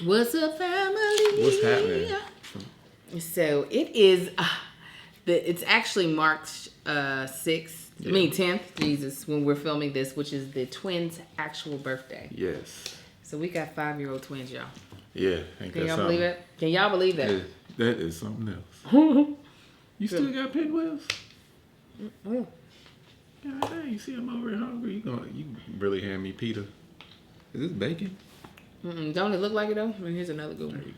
What's up, family? What's happening? So it is. It's actually March 6th. Yeah. I mean 10th. Jesus, when we're filming this, which is the twins' actual birthday. Yes. So we got 5-year-old twins, y'all. Yeah. Can y'all believe it? Can y'all believe that? Yeah, that is something else. You still got pinwheels? Oh. God dang, you see I'm over here hungry. You really hand me pita? Is this bacon? Don't it look like it though? I mean, here's another good one. There you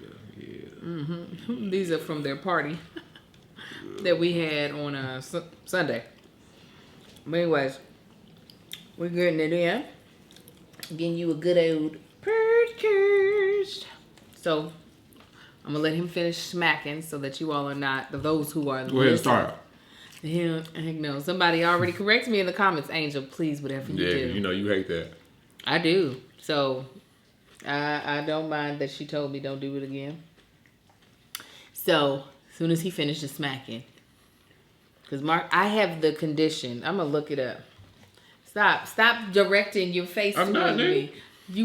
go. Yeah. These are from their party that we had on Sunday. But anyways, we're getting it in. Getting you a good old podcast. So I'm gonna let him finish smacking so that you all are not those who are. Go ahead and start. Yeah, heck no. Somebody already corrects me in the comments, Angel. Please, whatever you do. Yeah, you know you hate that. I do. So I don't mind that she told me don't do it again. So as soon as he finishes smacking, because Mark, I have the condition. I'm gonna look it up. Stop directing your face towards me.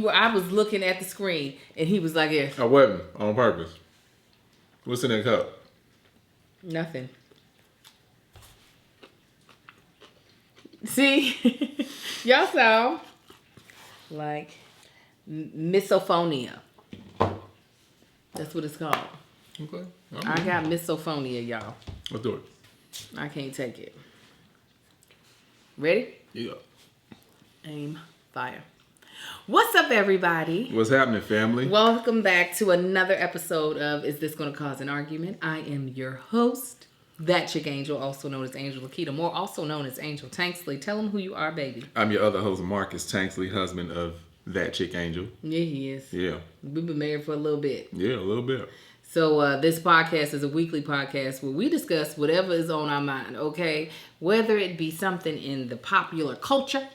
I was looking at the screen, and he was like, "Yeah." I wasn't on purpose. What's in that cup? Nothing. See, y'all saw like misophonia. That's what it's called. Okay. I got misophonia, y'all. Let's do it. I can't take it. Ready? Yeah. Aim, fire. What's up, everybody? What's happening, family? Welcome back to another episode of Is This Gonna Cause an Argument? I am your host, ThatChickAngel, also known as Angel Lakita Moore, also known as Angel Tanksley. Tell them who you are, baby. I'm your other host, Marcus Tanksley, husband of ThatChickAngel. Yeah, he is. Yeah. We've been married for a little bit. Yeah, a little bit. So this podcast is a weekly podcast where we discuss whatever is on our mind, okay? Whether it be something in the popular culture,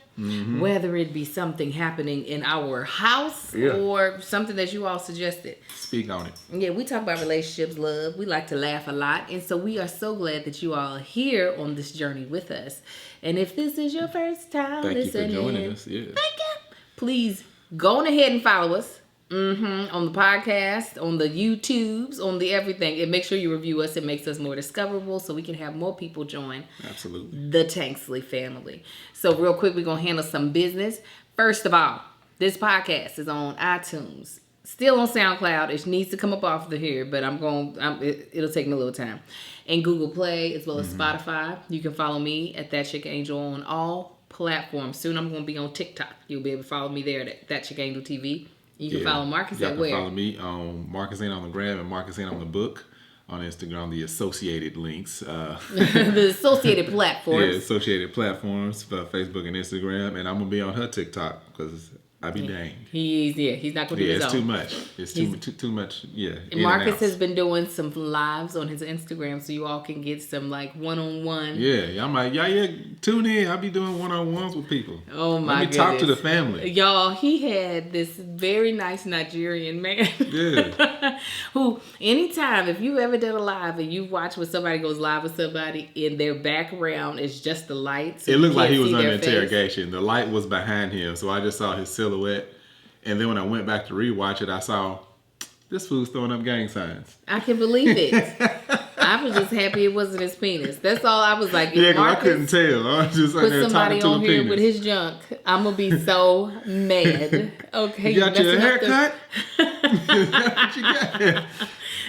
whether it be something happening in our house, or something that you all suggested. Speak on it. Yeah, we talk about relationships, love. We like to laugh a lot. And so we are so glad that you all are here on this journey with us. And if this is your first time listening, thank you for joining us. Yeah. Thank you. Please go on ahead and follow us. On the podcast, on the YouTubes, on the everything. And make sure you review us. It makes us more discoverable so we can have more people join Absolutely. the Tanksley family. So real quick, we're going to handle some business. First of all, this podcast is on iTunes. Still on SoundCloud. It needs to come up off of here, but it'll take me a little time. And Google Play as well as Spotify. You can follow me at ThatChickAngel on all platforms. Soon I'm going to be on TikTok. You'll be able to follow me there at ThatChickAngel TV. You can follow Marcus at where? You can follow me on Marcus Ain't on the Gram and Marcus Ain't on the Book on Instagram, the associated links. The associated platforms. Yeah, associated platforms for Facebook and Instagram. And I'm going to be on her TikTok because I be dang. He's not going to do his own. It's too much. It's too much, And Marcus has been doing some lives on his Instagram so you all can get some like one-on-one. Yeah, I'm like, tune in. I'll be doing one-on-ones with people. Oh my goodness. Let me talk to the family. Y'all, he had this very nice Nigerian man. Yeah. Who, anytime, if you've ever done a live and you've watched when somebody goes live with somebody, in their background is just the light. So it looked like he was under interrogation. The light was behind him, so I just saw his silhouette. And then when I went back to rewatch it, I saw this fool's throwing up gang signs. I can believe it. I was just happy it wasn't his penis. That's all I was like. Yeah, because I couldn't tell. I was just put somebody on here with his junk. I'm going to be so mad. Okay, you got your haircut? What you got?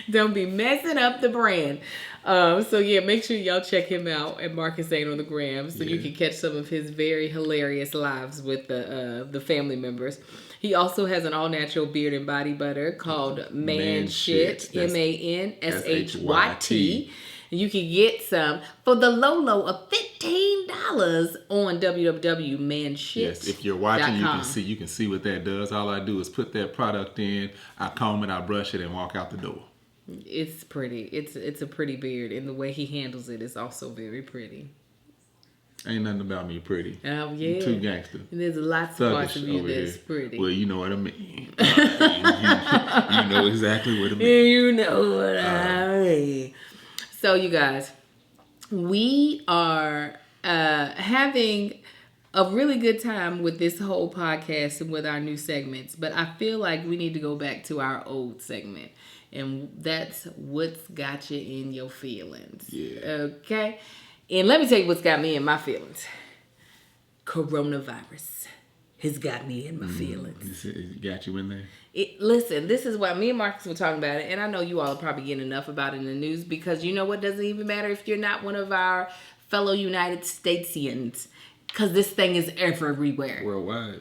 Don't be messing up the brand. So yeah, make sure y'all check him out at Marcus Ain't on the Gram so you can catch some of his very hilarious lives with the family members. He also has an all-natural beard and body butter called Man Shit, MANSHYT. You can get some for the low of $15 on www.manshit.com. Yes, if you're watching, you can see what that does. All I do is put that product in, I comb it, I brush it, and walk out the door. It's pretty. It's a pretty beard, and the way he handles it is also very pretty. Ain't nothing about me pretty. Oh yeah, I'm too gangster. There's lots of parts of you that's pretty. Well, you know what I mean. You know exactly what I mean. You know what I mean. So you guys, we are having a really good time with this whole podcast and with our new segments, but I feel like we need to go back to our old segment. And that's what's got you in your feelings. Yeah. Okay? And let me tell you what's got me in my feelings. Coronavirus has got me in my feelings. It got you in there? Listen, this is why me and Marcus were talking about it, and I know you all are probably getting enough about it in the news, because you know what, doesn't even matter if you're not one of our fellow United Statesians, because this thing is everywhere.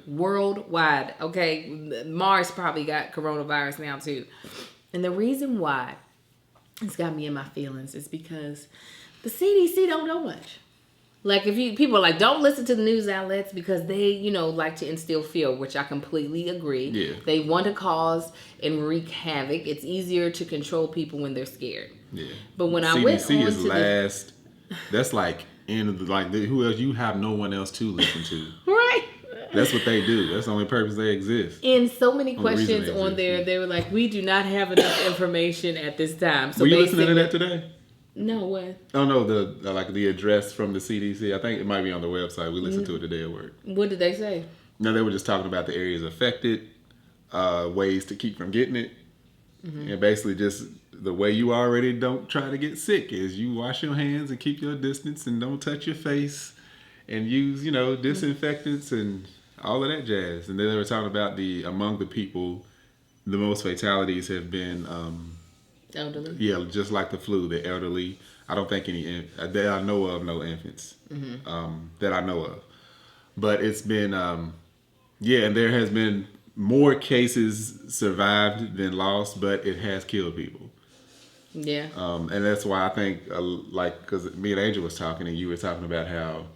Worldwide. Okay? Mars probably got coronavirus now too. And the reason why it's got me in my feelings is because the CDC don't know much. Like, people are like, don't listen to the news outlets because they, like to instill fear, which I completely agree. Yeah. They want to cause and wreak havoc. It's easier to control people when they're scared. Yeah. But when CDC I went on is to last. That's like who else? You have no one else to listen to. Right. That's what they do. That's the only purpose they exist. And so many questions on there, they were like, we do not have enough information at this time. So were you listening to that today? No, what? Oh no, the address from the CDC. I think it might be on the website. We listened to it today at work. What did they say? No, they were just talking about the areas affected, ways to keep from getting it, and basically just the way you already don't try to get sick is you wash your hands and keep your distance and don't touch your face and use disinfectants and all of that jazz. And then they were talking about among the people, the most fatalities have been elderly. Yeah, just like the flu, the elderly. I don't think that I know of, no infants that I know of. But it's been, and there has been more cases survived than lost, but it has killed people. Yeah. And that's why I think, because me and Angel was talking, and you were talking about how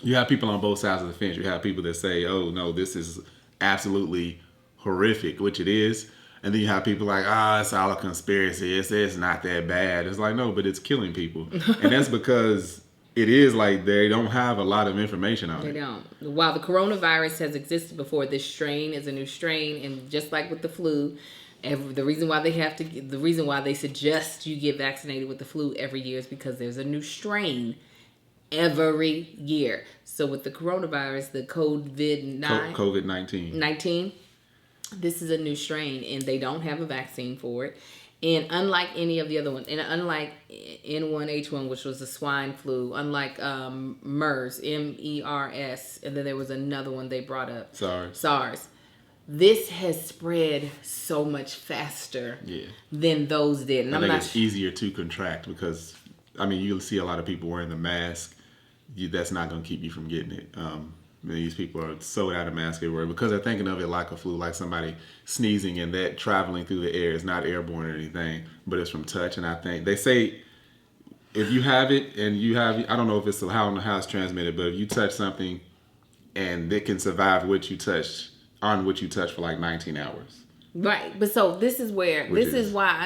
you have people on both sides of the fence. You have people that say, oh, no, this is absolutely horrific, which it is. And then you have people like, it's all a conspiracy. It's not that bad. It's like, no, but it's killing people. And that's because it is like they don't have a lot of information on it. They don't. While the coronavirus has existed before, this strain is a new strain. And just like with the flu, the reason why they suggest you get vaccinated with the flu every year is because there's a new strain every year. So with the coronavirus, the COVID-19, this is a new strain, and they don't have a vaccine for it. And unlike any of the other ones, and unlike N1H1, which was the swine flu, unlike MERS, MERS, and then there was another one they brought up, SARS. This has spread so much faster than those did. And I think it's easier to contract because, you'll see a lot of people wearing the mask. That's not going to keep you from getting it. These people are sold out of masks everywhere because they're thinking of it like a flu, like somebody sneezing, and that traveling through the air is not airborne or anything, but it's from touch. And I think they say if you have it and I don't know if it's how it's transmitted, but if you touch something and it can survive what you touched for like 19 hours. Right, but so this is why I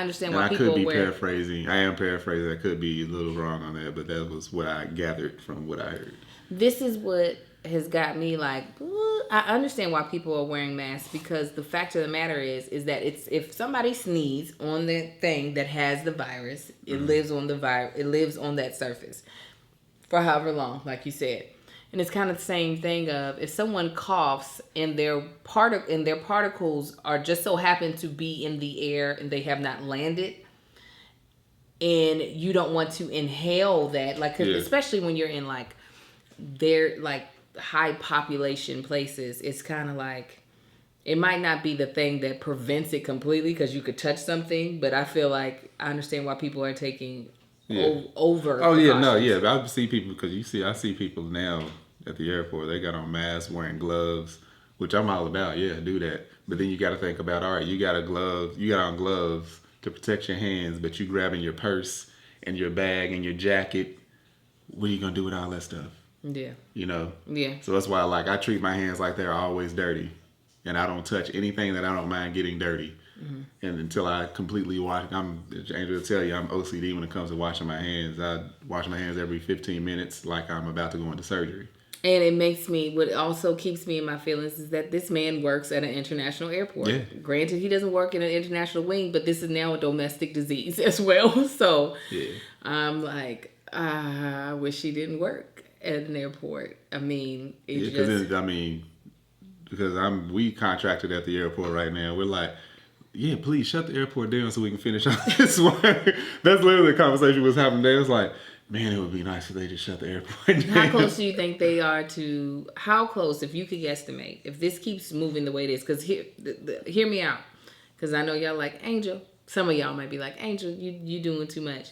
understand why people I am paraphrasing. I could be a little wrong on that, but that was what I gathered from what I heard. This is what has got me like, I understand why people are wearing masks, because the fact of the matter is that if somebody sneezes on the thing that has the virus, it lives on that surface for however long, like you said. And it's kind of the same thing of if someone coughs and their particles are just so happen to be in the air and they have not landed, and you don't want to inhale that, especially when you're in high population places, it's kind of like it might not be the thing that prevents it completely because you could touch something, but I feel like I understand why people are taking over. Oh yeah, no, yeah. I see people I see people now at the airport. They got on masks, wearing gloves, which I'm all about. Yeah, do that. But then you got to think about, all right, you got on gloves to protect your hands, but you grabbing your purse and your bag and your jacket. What are you gonna do with all that stuff? Yeah. Yeah. So that's why I treat my hands like they're always dirty, and I don't touch anything that I don't mind getting dirty. Mm-hmm. And until I completely wash, Angel will tell you, I'm OCD when it comes to washing my hands. I wash my hands every 15 minutes like I'm about to go into surgery. And what also keeps me in my feelings is that this man works at an international airport. Yeah. Granted, he doesn't work in an international wing, but this is now a domestic disease as well. So I'm like, I wish he didn't work at an airport. I mean, because we contracted at the airport right now. We're like, yeah, please shut the airport down so we can finish on this one. That's literally the conversation we was having there. It's like, man, it would be nice if they just shut the airport down. How close do you think they are to? How close, if you could guesstimate, if this keeps moving the way it is? Because hear me out. Because I know y'all like Angel. Some of y'all might be like, Angel, you doing too much.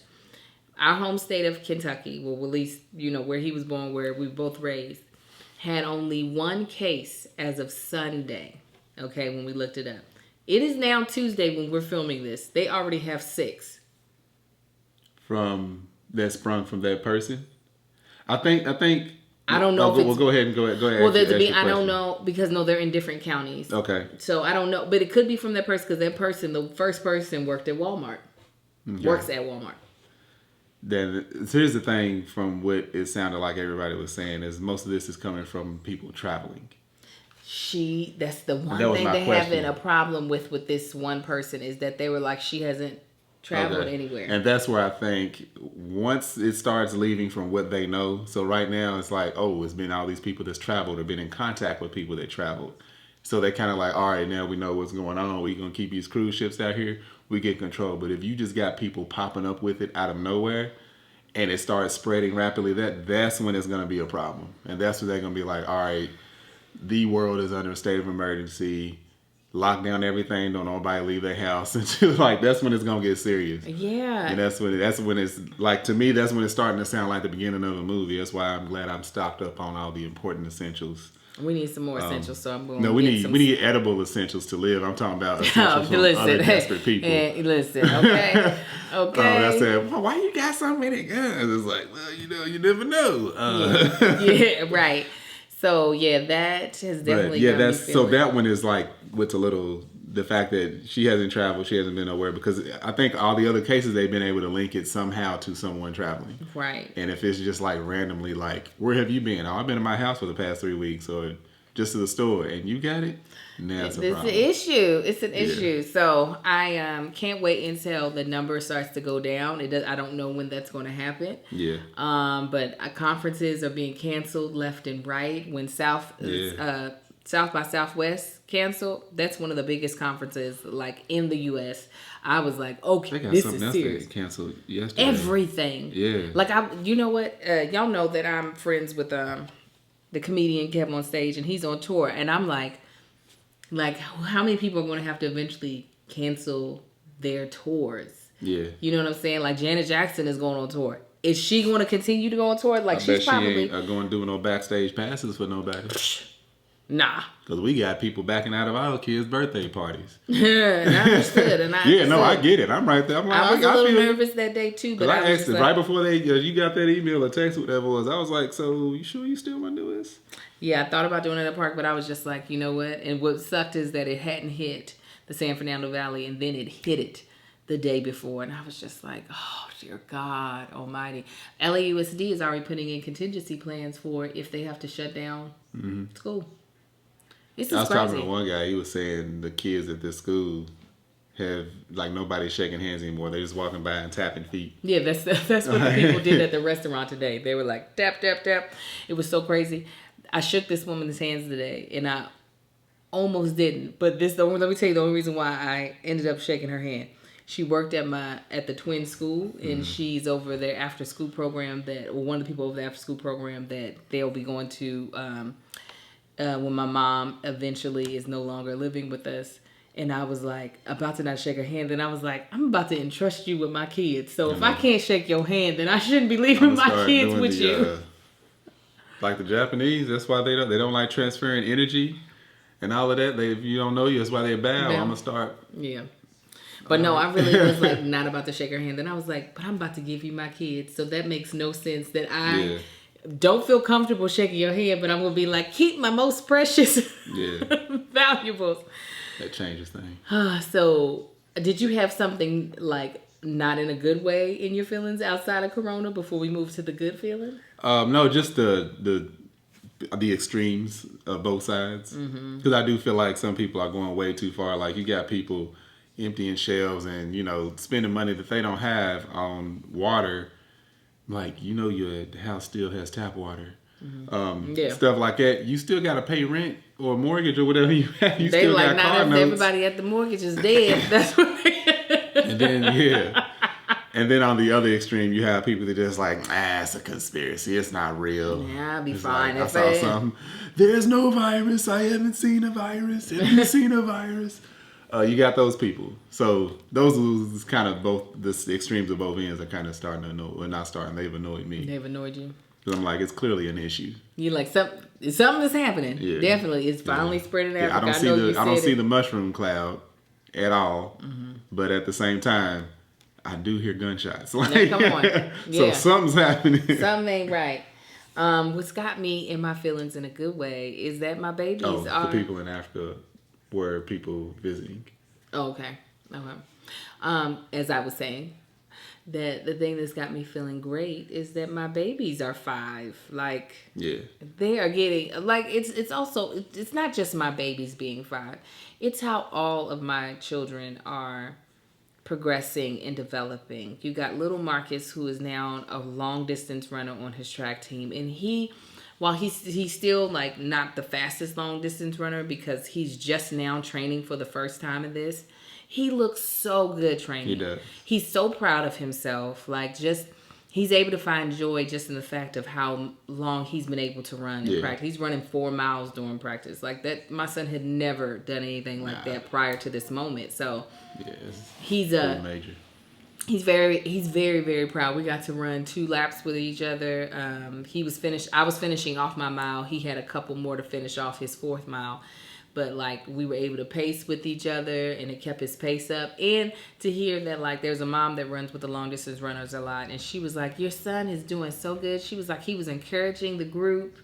Our home state of Kentucky, well, at least, where he was born, where we both raised, had only one case as of Sunday, okay, when we looked it up. It is now Tuesday when we're filming this. They already have 6. That sprung from that person? I think... I don't know. Well, go ahead. Well, I don't know, because they're in different counties. Okay. So I don't know, but it could be from that person, because that person, the first person, worked at Walmart. Okay. Works at Walmart. Then here's the thing, from what it sounded like everybody was saying, is most of this is coming from people traveling. That's the one thing they're having a problem with this one person, is that they were like, she hasn't traveled anywhere. And that's where I think once it starts leaving from what they know, so right now it's like, oh, it's been all these people that's traveled or been in contact with people that traveled. So they kind of like, all right, now we know what's going on. We're going to keep these cruise ships out here. We get control. But if you just got people popping up with it out of nowhere and it starts spreading rapidly, that's when it's going to be a problem. And that's when they're going to be like, all right, the world is under a state of emergency. Lock down everything. Don't nobody leave their house. And like, that's when it's going to get serious. Yeah. And that's when it's like, to me, that's when it's starting to sound like the beginning of a movie. That's why I'm glad I'm stocked up on all the important essentials. We need some more essentials, so I'm going. No, we need edible essentials to live. I'm talking about essentials from other desperate people. Listen, okay. I said, well, why you got so many guns? It's like, well, you never know. Yeah, right. So that has definitely got me feeling. So that one is like with the fact that she hasn't traveled, she hasn't been nowhere, because I think all the other cases they've been able to link it somehow to someone traveling. Right. And if it's just like randomly, like, where have you been? Oh, I've been in my house for the past 3 weeks, or just to the store, and you got it. Now it's a problem. It's an issue. So I can't wait until the number starts to go down. I don't know when that's going to happen. Yeah. But conferences are being canceled left and right. When South by Southwest canceled, that's one of the biggest conferences like in the U.S. I was like, okay, this is serious. They canceled yesterday. Everything. Yeah. Like you know what? Y'all know that I'm friends with the comedian Kevin on stage, and he's on tour, and I'm like, how many people are going to have to eventually cancel their tours? Yeah. You know what I'm saying? Like Janet Jackson is going on tour. Is she going to continue to go on tour? Like, she's probably... she ain't going to do no backstage passes for nobody. Nah. Because we got people backing out of our kids' birthday parties. And I understood. I get it. I'm right there. I'm like, I was a little nervous that day, too. But I asked right before you got that email or text, whatever it was, I was like, so you sure you still want to do this? Yeah, I thought about doing it at the park, but I was just like, you know what? And what sucked is that it hadn't hit the San Fernando Valley, and then it hit it the day before. And I was just like, oh, dear God almighty. LAUSD is already putting in contingency plans for if they have to shut down school. This is crazy. I was talking to one guy, he was saying the kids at this school have, like, nobody shaking hands anymore. They're just walking by and tapping feet. Yeah, that's what the people did at the restaurant today. They were like, tap, tap, tap. It was so crazy. I shook this woman's hands today, and I almost didn't. But let me tell you the only reason why I ended up shaking her hand. She worked at the twin school, and she's over their after school program one of the people over the after school program that they'll be going to when my mom eventually is no longer living with us. And I was like, about to not shake her hand. Then I was like, I'm about to entrust you with my kids. So if I can't shake your hand, then I shouldn't be leaving my kids with you. Like the Japanese, that's why they don't like transferring energy and all of that. If you don't know you, that's why they bow. I'm going to start. Yeah. But no, I really was like not about to shake her hand. Then I was like, but I'm about to give you my kids. So that makes no sense that I don't feel comfortable shaking your hand, but I'm going to be like, keep my most precious valuables. That changes things. So did you have something like not in a good way in your feelings outside of Corona before we move to the good feeling? No, just the extremes of both sides. Because I do feel like some people are going way too far. Like, you got people emptying shelves and, spending money that they don't have on water like, you know, your house still has tap water. Yeah. Stuff like that. You still got to pay rent or mortgage or whatever you have. You They still like, got not car if notes. everybody at the mortgage is dead. That's what And then, and then on the other extreme, you have people that just like, it's a conspiracy. It's not real. Yeah, I'll be It's fine. Like, I saw something. There's no virus. I haven't seen a virus. Have you seen a virus? You got those people. So those are kind of both the extremes of both ends are kind of starting to annoy. Well, not starting. They've annoyed me. They've annoyed you. Because I'm like, it's clearly an issue. You like something is happening. Yeah. Definitely, it's finally spreading out. I don't see the mushroom cloud at all. But at the same time, I do hear gunshots. Like, now, come on. Yeah. So something's happening. Something ain't right. What's got me in my feelings in a good way is that my babies are... the people in Africa were people visiting. Oh, okay. As I was saying, that the thing that's got me feeling great is that my babies are 5. Like, yeah, they are getting, like, it's also, it's not just my babies being 5. It's how all of my children are progressing and developing. You got little Marcus, who is now a long distance runner on his track team, and while he's still like not the fastest long distance runner because he's just now training for the first time in this, he looks so good training. He does. He's so proud of himself. Like, just he's able to find joy just in the fact of how long he's been able to run in practice. He's running 4 miles during practice. Like that, my son had never done anything like that prior to this moment. So he's major. He's very, very proud. We got to run 2 laps with each other. I was finishing off my mile. He had a couple more to finish off his 4th mile. But, like, we were able to pace with each other, and it kept his pace up. And to hear that, like, there's a mom that runs with the long-distance runners a lot, and she was like, your son is doing so good. She was like, he was encouraging the group.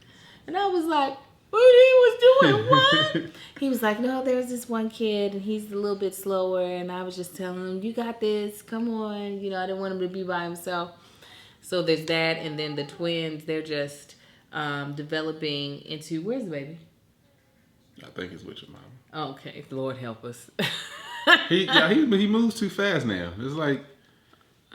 And I was like, what he was doing? What? He was like, no, there's this one kid, and he's a little bit slower. And I was just telling him, you got this. Come on. You know, I didn't want him to be by himself. So there's that. And then the twins, they're just developing into, where's the baby? I think it's with your mom. Okay, Lord help us. He moves too fast now. It's like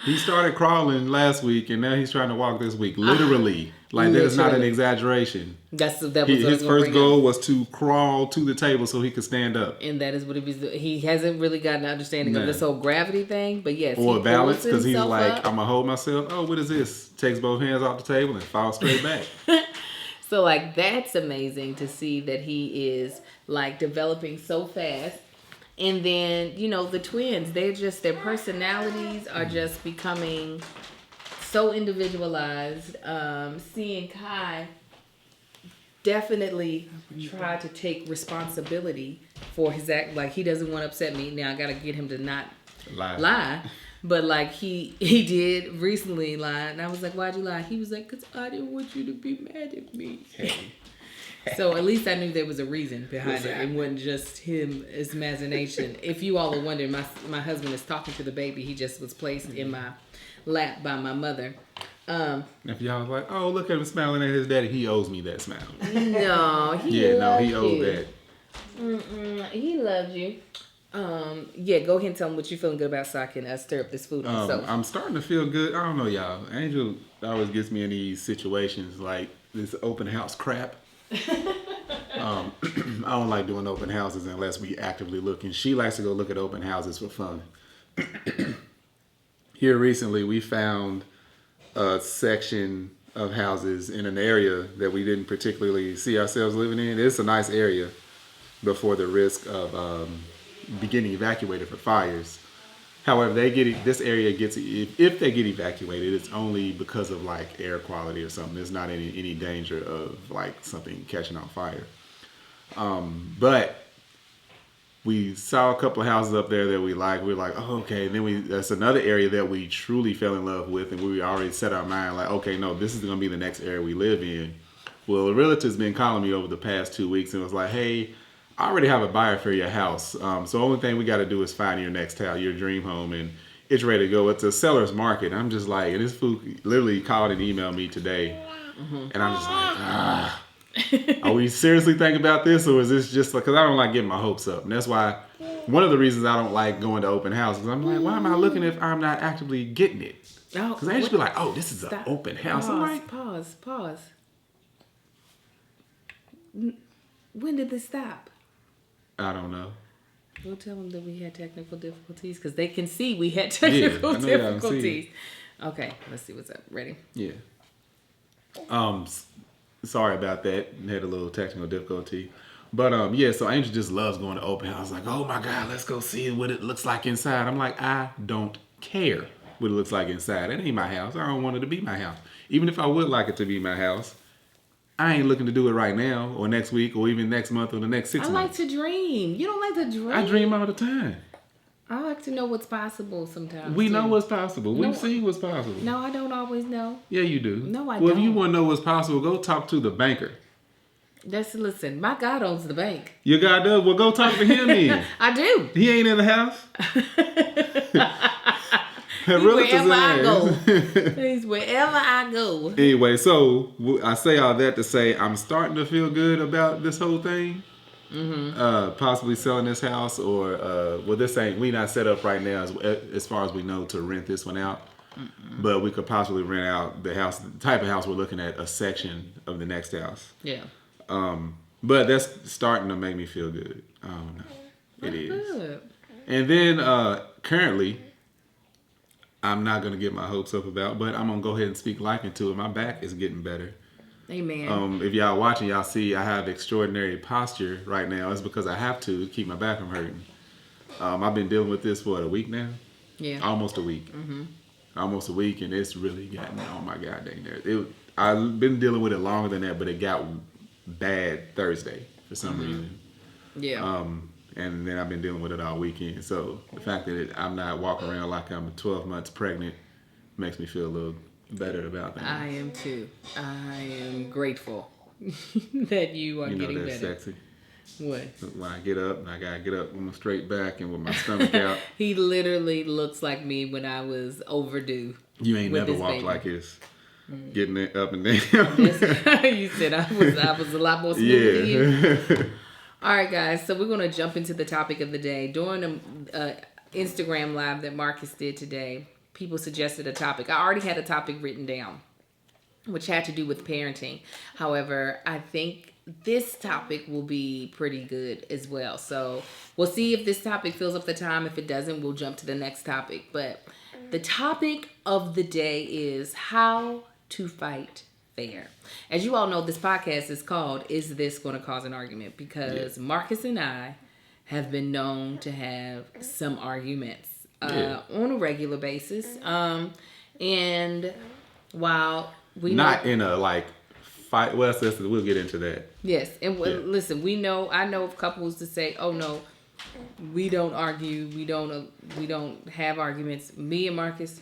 he started crawling last week, and now he's trying to walk this week. Literally, that is not an exaggeration. His first goal was to crawl to the table so he could stand up, and that is what he hasn't really gotten an understanding of this whole gravity thing. But yes, or balance, because he's like, up. I'm gonna hold myself. Oh, what is this? Takes both hands off the table and falls straight back. So, like, that's amazing to see that he is, like, developing so fast. And then, you know, the twins, their personalities are just becoming so individualized. Sai and Kai definitely tried to take responsibility for his act. Like, he doesn't want to upset me. Now, I got to get him to not lie. But, like, he did recently lie. And I was like, why'd you lie? He was like, because I didn't want you to be mad at me. So at least I knew there was a reason behind it. It wasn't just his imagination. If you all are wondering, my husband is talking to the baby. He just was placed in my lap by my mother. If y'all was like, oh, look at him smiling at his daddy, he owes me that smile. No, he owed that. He loves you. Go ahead and tell him what you're feeling good about so I can stir up this food on myself. I'm starting to feel good. I don't know, y'all. Angel always gets me in these situations like this open house crap. I don't like doing open houses unless we actively looking. She likes to go look at open houses for fun. Here recently, we found a section of houses in an area that we didn't particularly see ourselves living in. It's a nice area before the risk of getting evacuated for fires. However, this area gets, if they get evacuated, it's only because of like air quality or something. There's not any danger of like something catching on fire. But we saw a couple of houses up there that we like. We were like, oh, okay. And then that's another area that we truly fell in love with, and we already set our mind like, okay, no, this is gonna be the next area we live in. Well, a realtor's been calling me over the past 2 weeks and was like, hey, I already have a buyer for your house. So the only thing we got to do is find your next house, your dream home, and it's ready to go. It's a seller's market. I'm just like, and this fool literally called and emailed me today. And I'm just like, are we seriously thinking about this? Or is this just like, because I don't like getting my hopes up. And that's why one of the reasons I don't like going to open houses. I'm like, why am I looking if I'm not actively getting it? Because I used to be like, oh, this is an open house. Pause, I'm like, pause. When did this stop? I don't know. We'll tell them that we had technical difficulties because they can see we had technical difficulties. Okay, let's see what's up. Ready? Yeah. Sorry about that. Had a little technical difficulty. But yeah, so Angel just loves going to open house. Like, oh my God, let's go see what it looks like inside. I'm like, I don't care what it looks like inside. That ain't my house. I don't want it to be my house. Even if I would like it to be my house, I ain't looking to do it right now or next week or even next month or the next 6 months. I like to dream. You don't like to dream? I dream all the time. I like to know what's possible sometimes. We know what's possible. We've seen what's possible. No, I don't always know. Yeah, you do. No, I don't. Well, if you want to know what's possible, go talk to the banker. Listen, my God owns the bank. Your God does? Well, go talk to him then. I do. He ain't in the house. Wherever I go. He's wherever I go. Anyway, so I say all that to say I'm starting to feel good about this whole thing. Mm-hmm. Possibly selling this house or, well, this ain't, we not set up right now as far as we know to rent this one out. Mm-mm. But we could possibly rent out the house, the type of house we're looking at, a section of the next house. Yeah. But that's starting to make me feel good. I don't know. It is. Good. And then currently, I'm not going to get my hopes up about, but I'm going to go ahead and speak life into it. My back is getting better. Amen. If y'all watching, y'all see I have extraordinary posture right now. It's because I have to keep my back from hurting. I've been dealing with this for a week now. Yeah. Almost a week. Mm-hmm. Almost a week, and it's really gotten on my goddamn nerves. I've been dealing with it longer than that, but it got bad Thursday for some reason. Yeah. And then I've been dealing with it all weekend. So the fact that I'm not walking around like I'm 12 months pregnant makes me feel a little better about that. I am too. I am grateful that you are getting better. Sexy. What? When I get up, I gotta get up with my straight back and with my stomach out. He literally looks like me when I was overdue. You ain't never walked like this. Getting it up and down. You said I was a lot more smooth than you. All right, guys. So we're gonna jump into the topic of the day. During the Instagram live that Marcus did today, people suggested a topic. I already had a topic written down, which had to do with parenting. However, I think this topic will be pretty good as well. So we'll see if this topic fills up the time. If it doesn't, we'll jump to the next topic. But the topic of the day is how to fight fair. As you all know, this podcast is called Is This Going to Cause an Argument? Because Marcus and I have been known to have some arguments on a regular basis. And while we not in a like fight, well, we'll get into that. Yes, and listen, I know of couples that say, "Oh no, we don't argue. We don't have arguments." Me and Marcus,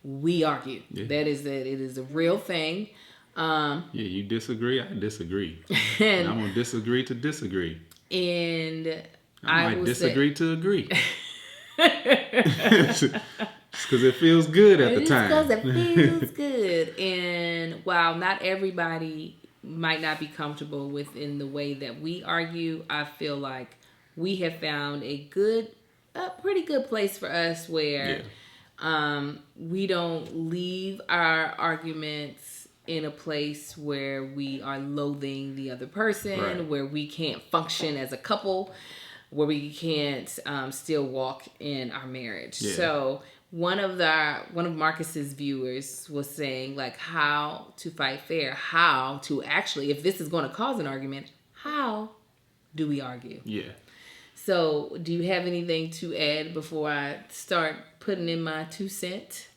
we argue. Yeah. That is that. It is a real thing. You disagree, I disagree, and I'm gonna disagree to disagree, and I might disagree to agree. Just because it feels good at the time. Because it feels good. And while not everybody might not be comfortable within the way that we argue, I feel like we have found a pretty good place for us where we don't leave our arguments in a place where we are loathing the other person, where we can't function as a couple, where we can't still walk in our marriage. Yeah. So one of Marcus's viewers was saying like how to fight fair, how to actually, if this is going to cause an argument, how do we argue? Yeah. So do you have anything to add before I start putting in my 2 cents?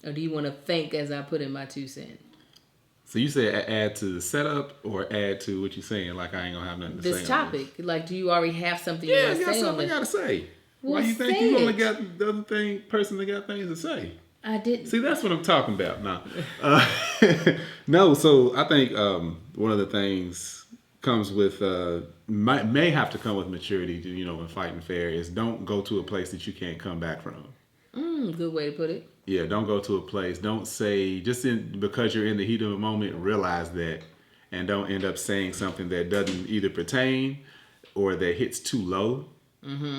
Or do you want to think as I put in my 2 cents? So you said add to the setup or add to what you're saying? Like I ain't gonna have nothing to say. This topic, like, do you already have something you want to say? Yeah, I got something I gotta say. Well, why you think you only got the other person that got things to say? I didn't. See, that's what I'm talking about now. No, so I think one of the things comes with may have to come with maturity. When fighting fair is don't go to a place that you can't come back from. Good way to put it. Yeah, don't go to a place. Don't say, because you're in the heat of a moment, realize that. And don't end up saying something that doesn't either pertain or that hits too low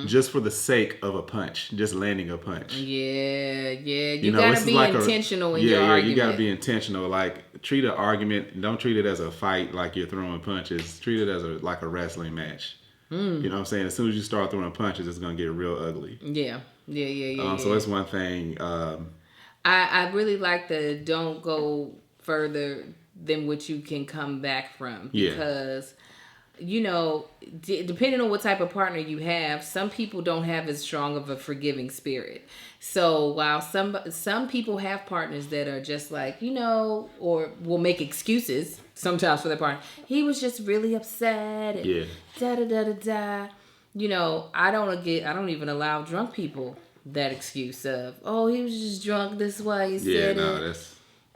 just for the sake of a punch, just landing a punch. Yeah. You gotta be intentional in your argument. You gotta be intentional. Like, treat an argument, don't treat it as a fight like you're throwing punches. Treat it as like a wrestling match. You know what I'm saying? As soon as you start throwing punches, it's gonna get real ugly. Yeah. So that's one thing. I really like the don't go further than what you can come back from, because depending on what type of partner you have, some people don't have as strong of a forgiving spirit. So while some people have partners that are just like, or will make excuses sometimes for their partner. He was just really upset. And da da da da da. I don't even allow drunk people that excuse of, oh, he was just drunk this way. He said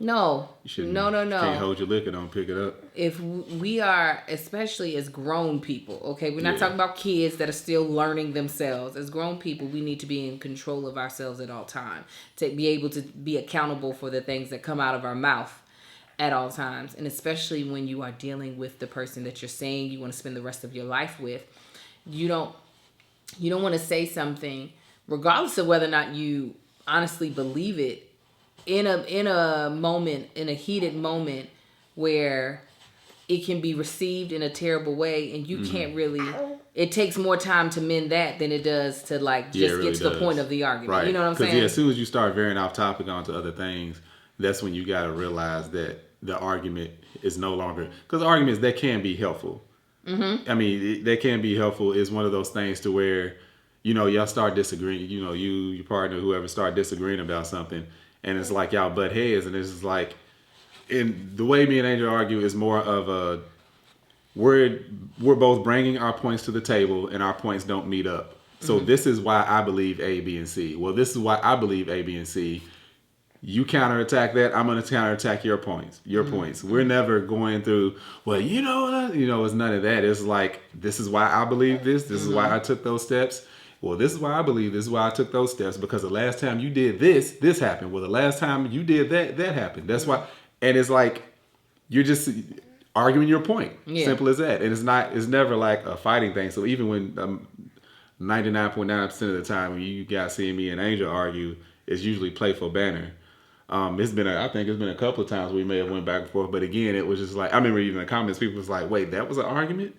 no. You can't hold your liquor, don't pick it up. If we are, especially as grown people, okay, we're not talking about kids that are still learning themselves. As grown people, we need to be in control of ourselves at all times, to be able to be accountable for the things that come out of our mouth at all times. And especially when you are dealing with the person that you're saying you want to spend the rest of your life with, you don't want to say something, regardless of whether or not you honestly believe it, in a heated moment where it can be received in a terrible way, and you can't really. It takes more time to mend that than it does to get to the point of the argument. Right. You know what I'm saying? Because as soon as you start veering off topic onto other things, that's when you got to realize that the argument is no longer, because arguments that can be helpful. I mean, they can be helpful. Is one of those things to where y'all start disagreeing. You, your partner, whoever, start disagreeing about something. And it's like y'all butt heads, and it's like, in the way me and Angel argue is more of a, we're both bringing our points to the table, and our points don't meet up. So this is why I believe A, B, and C. Well, this is why I believe A, B, and C. You counterattack that, I'm going to counterattack your points. We're never going through, well, it's none of that. It's like, this is why I believe this. This is why I took those steps. Well, this is why I believe this is why I took those steps, because the last time you did this happened. Well, the last time you did that happened. That's why. And it's like, you're just arguing your point. Simple as that. And it's never like a fighting thing. So even when 99.9% of the time when you guys see me and Angel argue, it's usually playful banner. I think it's been a couple of times we may have went back and forth, but again, it was just like, I remember even in the comments, people was like, wait, that was an argument?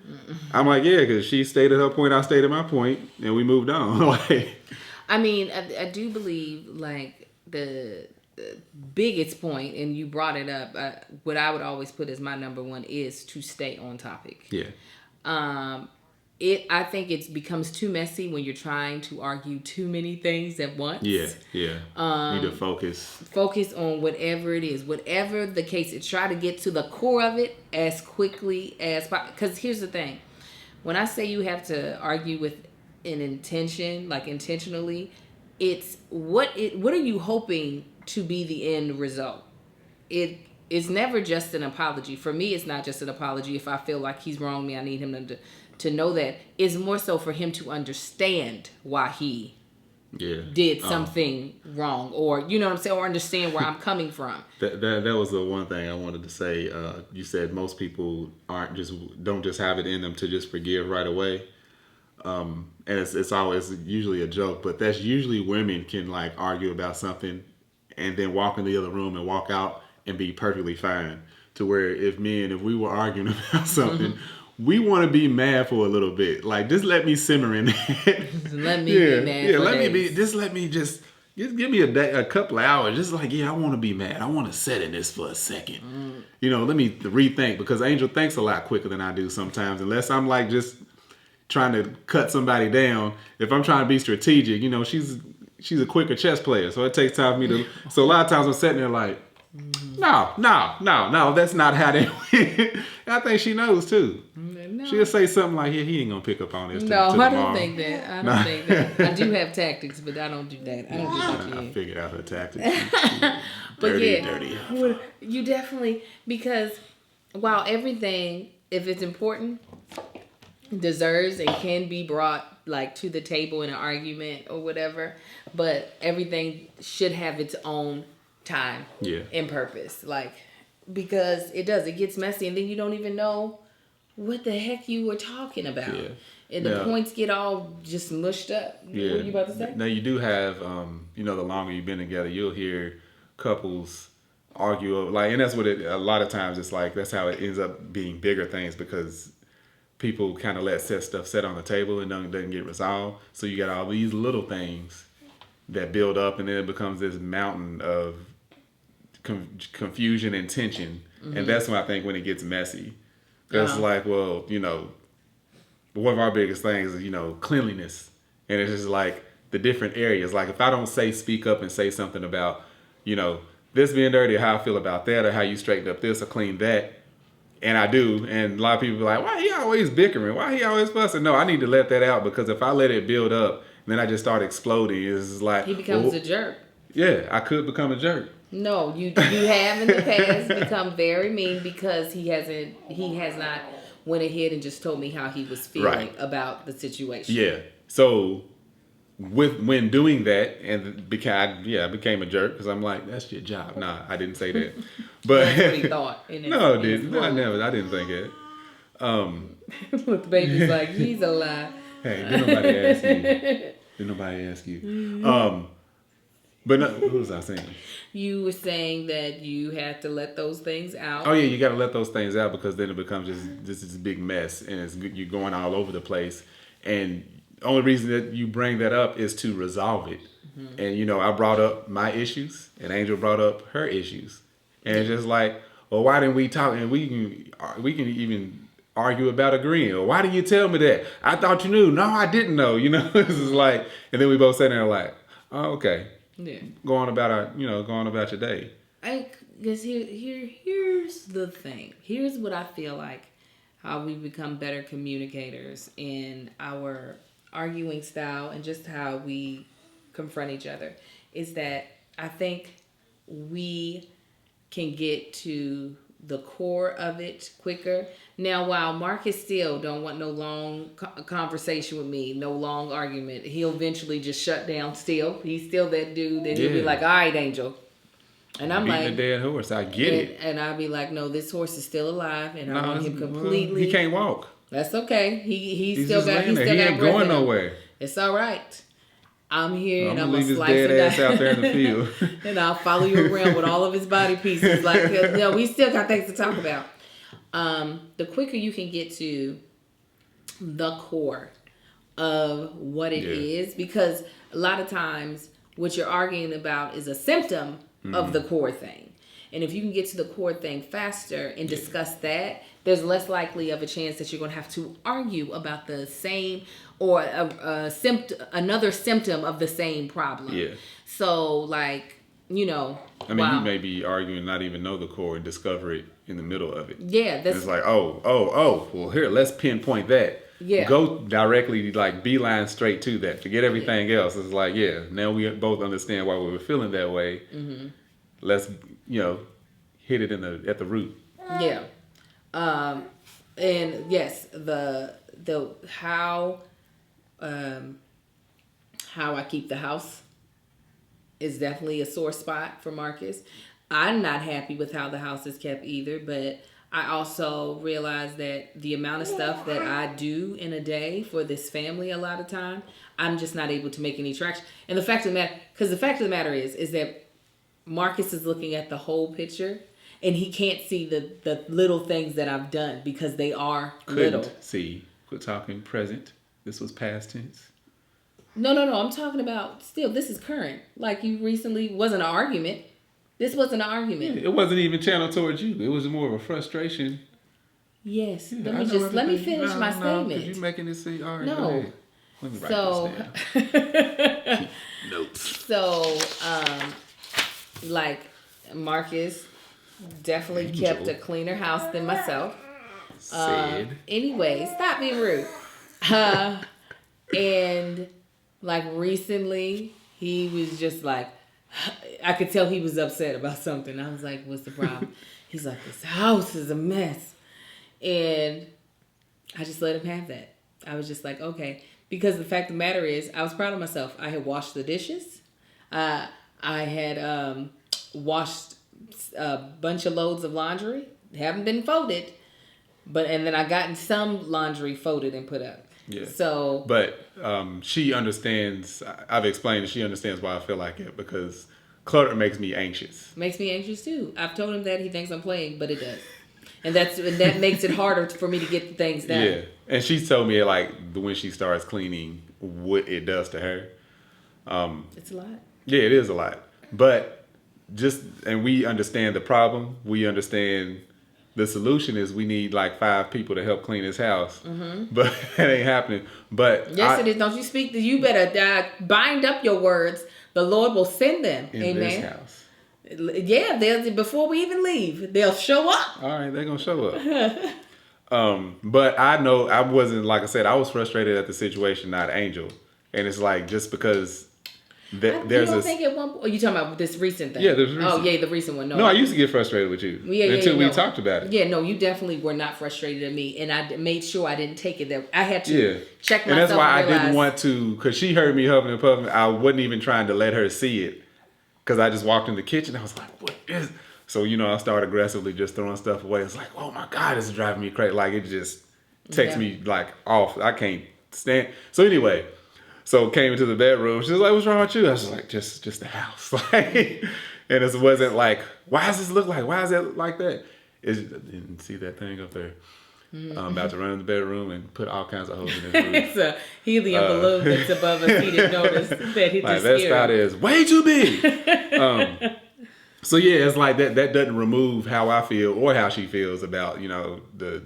I'm like, yeah, because she stated her point, I stated my point, and we moved on. I mean, I do believe, the biggest point, and you brought it up, what I would always put as my number one is to stay on topic. I think it becomes too messy when you're trying to argue too many things at once. You need to focus. Focus on whatever it is, whatever the case is. Try to get to the core of it as quickly as possible. Because here's the thing. When I say you have to argue with an intention, intentionally, it's what are you hoping to be the end result? It's never just an apology. For me, it's not just an apology. If I feel like he's wronged me, I need him to know that. It's more so for him to understand why he did something wrong, or you know what I'm saying, or understand where I'm coming from. That was the one thing I wanted to say. You said most people don't just have it in them to just forgive right away. And it's always usually a joke, but that's usually women can argue about something and then walk in the other room and walk out and be perfectly fine. To where if we were arguing about something, we want to be mad for a little bit. Just let me simmer in that. Let me be mad. Let me just give me a couple of hours. Just I want to be mad. I want to sit in this for a second. Let me rethink, because Angel thinks a lot quicker than I do sometimes. Unless I'm just trying to cut somebody down. If I'm trying to be strategic, she's a quicker chess player, so it takes time for me to. So a lot of times I'm sitting there no, that's not how they went. I think she knows too. No. She'll say something like, "Yeah, he ain't gonna pick up on this." No, I don't think that. I think that. I do have tactics, but I don't do that. I don't do that. I figured out her tactics. But dirty. You definitely, because while everything, if it's important, deserves and can be brought to the table in an argument or whatever, but everything should have its own time and purpose, because it gets messy, and then you don't even know what the heck you were talking about. and the points get all just mushed up. Yeah. What are you about to say? Now you do have, the longer you've been together, you'll hear couples argue, and that's what a lot of times it's like. That's how it ends up being bigger things because people kind of let stuff set on the table and doesn't get resolved. So you got all these little things that build up, and then it becomes this mountain of confusion and tension. And that's when I think when it gets messy. Because one of our biggest things is, cleanliness. And it's just like the different areas. Like if I don't speak up and say something about, this being dirty or how I feel about that or how you straightened up this or cleaned that. And I do. And a lot of people be like, why he always bickering? Why he always fussing? No, I need to let that out because if I let it build up and then I just start exploding, it's like... He becomes a jerk. Yeah, I could become a jerk. No, you have in the past become very mean because he has not went ahead and just told me how he was feeling about the situation. Yeah. So when doing that and I became a jerk because I'm like, that's your job. Nah, I didn't say that. But that's what he thought. No, I didn't. I didn't think it. Look, the baby's like, he's a lie. Hey, did nobody ask you? But no, what was I saying? You were saying that you had to let those things out. Oh yeah, you got to let those things out because then it becomes just this big mess, and you're going all over the place. And the only reason that you bring that up is to resolve it. And I brought up my issues, and Angel brought up her issues, and it's just like, well, why didn't we talk? And we can even argue about agreeing. Or why didn't you tell me that? I thought you knew. No, I didn't know. This is like, and then we both sat there like, oh, okay. Yeah. Go on about your day. Because here's the thing. Here's what I feel like how we become better communicators in our arguing style and just how we confront each other is that I think we can get to the core of it quicker. Now, while Marcus still don't want no long conversation with me, no long argument, he'll eventually just shut down still. He's still that dude that he'll be like, all right, Angel. And I'm like... a dead horse. I get it. And I'll be like, no, this horse is still alive. And I want him completely... He can't walk. That's okay. He's still got breath. He ain't going nowhere. It's all right. I'm here and I'm going to slice leave his dead ass out there in the field. And I'll follow you around with all of his body pieces. Like, we still got things to talk about. The quicker you can get to the core of what it is, because a lot of times what you're arguing about is a symptom of the core thing. And if you can get to the core thing faster and discuss that, there's less likely of a chance that you're going to have to argue about the same or another symptom of the same problem. Yeah. So, he may be arguing, not even know the core and discover it in the middle of it. Yeah. It's like, well, here, let's pinpoint that. Yeah. Go directly, beeline straight to that. Forget everything else. It's like, now we both understand why we were feeling that way. Mm-hmm. Let's, hit it at the root. Yeah. And yes, the how I keep the house is definitely a sore spot for Marcus. I'm not happy with how the house is kept either, but I also realize that the amount of stuff that I do in a day for this family, a lot of time, I'm just not able to make any traction. And the fact of the matter is that Marcus is looking at the whole picture and he can't see the little things that I've done because they are little. See, quit talking present. This was past tense. No. I'm talking about still. This is current. Like you recently wasn't an argument. This wasn't an argument. Yeah, it wasn't even channeled towards you. It was more of a frustration. Yes. Yeah, let me finish my statement. Because you're making it seem all right. No. Let me write this down. Notes. So, Marcus definitely kept a cleaner house than myself. Anyway, stop being rude. And recently, he was just I could tell he was upset about something. I was like, what's the problem? He's like, this house is a mess. And I just let him have that. I was just like, okay. Because the fact of the matter is, I was proud of myself. I had washed the dishes. I had washed a bunch of loads of laundry. They haven't been folded. And then I gotten some laundry folded and put up. Yeah. So, but she understands. I've explained that she understands why I feel like it because clutter makes me anxious. makes me anxious too. I've told him that he thinks I'm playing, but it does. And that makes it harder for me to get things done. Yeah. And she told me like when she starts cleaning, what it does to her. It's a lot. Yeah, it is a lot. But and we understand the problem. We understand the solution is we need like 5 people to help clean his house. Mm-hmm. But that ain't happening. But yes, it is. Don't you speak? You better bind up your words. The Lord will send them. In Amen. this house. Yeah, before we even leave, they'll show up. All right, they're gonna show up. But I know I wasn't, like I said, I was frustrated at the situation, not Angel. And it's like just because there's you don't think at one point? Oh, you talking about this recent thing? Yeah, there's recent. Oh, yeah, the recent one. No, I used to get frustrated with you until we talked about it. Yeah, no, you definitely were not frustrated at me, and I made sure I didn't take it. That I had to check myself. And that's why I realize, didn't want to, because she heard me huffing and puffing. I wasn't even trying to let her see it, because I just walked in the kitchen. I was like, "What is?" So I started aggressively just throwing stuff away. It's like, "Oh my God, this is driving me crazy!" Like it just takes me like off. I can't stand. So anyway. So came into the bedroom. She was like, "What's wrong with you?" I was like, "Just the house." Like, and it wasn't like, "Why does this look like? Why is that like that?" I didn't see that thing up there. I'm about to run in the bedroom and put all kinds of holes in his roof. It's a helium balloon that's above us. He didn't notice that he just that spout is way too big. So yeah, it's like that doesn't remove how I feel or how she feels about the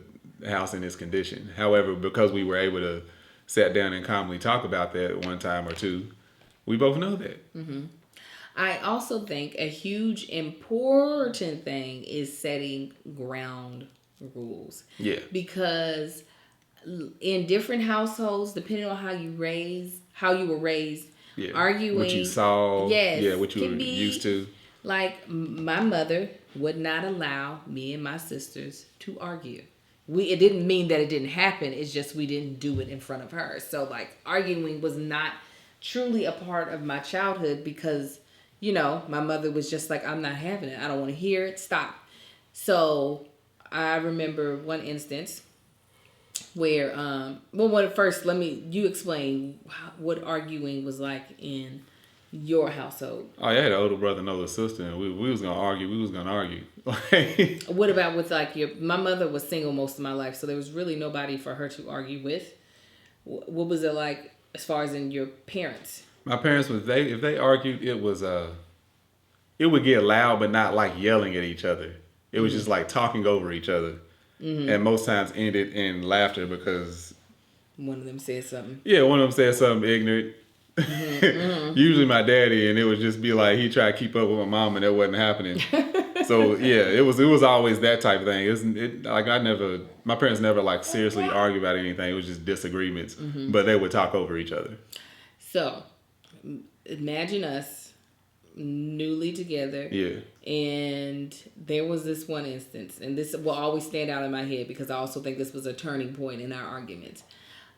house in its condition. However, because we were able to sat down and calmly talk about that one time or two, we both know that. Mm-hmm. I also think a huge important thing is setting ground rules. Yeah. Because in different households, depending on how you were raised, arguing, what you saw, yes, what you were used to. Like my mother would not allow me and my sisters to argue. It didn't mean that it didn't happen. It's just we didn't do it in front of her. So like arguing was not truly a part of my childhood because, my mother was just like, "I'm not having it. I don't want to hear it. Stop." So I remember one instance where, first you explain what arguing was like in your household. Oh, I had an older brother and older sister, and we was gonna argue. We was gonna argue. What about with like my mother was single most of my life, so there was really nobody for her to argue with. What was it like as far as in your parents? My parents if they argued, it would get loud, but not like yelling at each other. It was just like talking over each other, and most times ended in laughter because one of them said something. Yeah, one of them said something ignorant. Usually my daddy, and it would just be like he tried to keep up with my mom, and that wasn't happening. So yeah, it was always that type of thing. My parents never like seriously argue about anything. It was just disagreements, but they would talk over each other. So imagine us newly together. Yeah. And there was this one instance, and this will always stand out in my head because I also think this was a turning point in our arguments.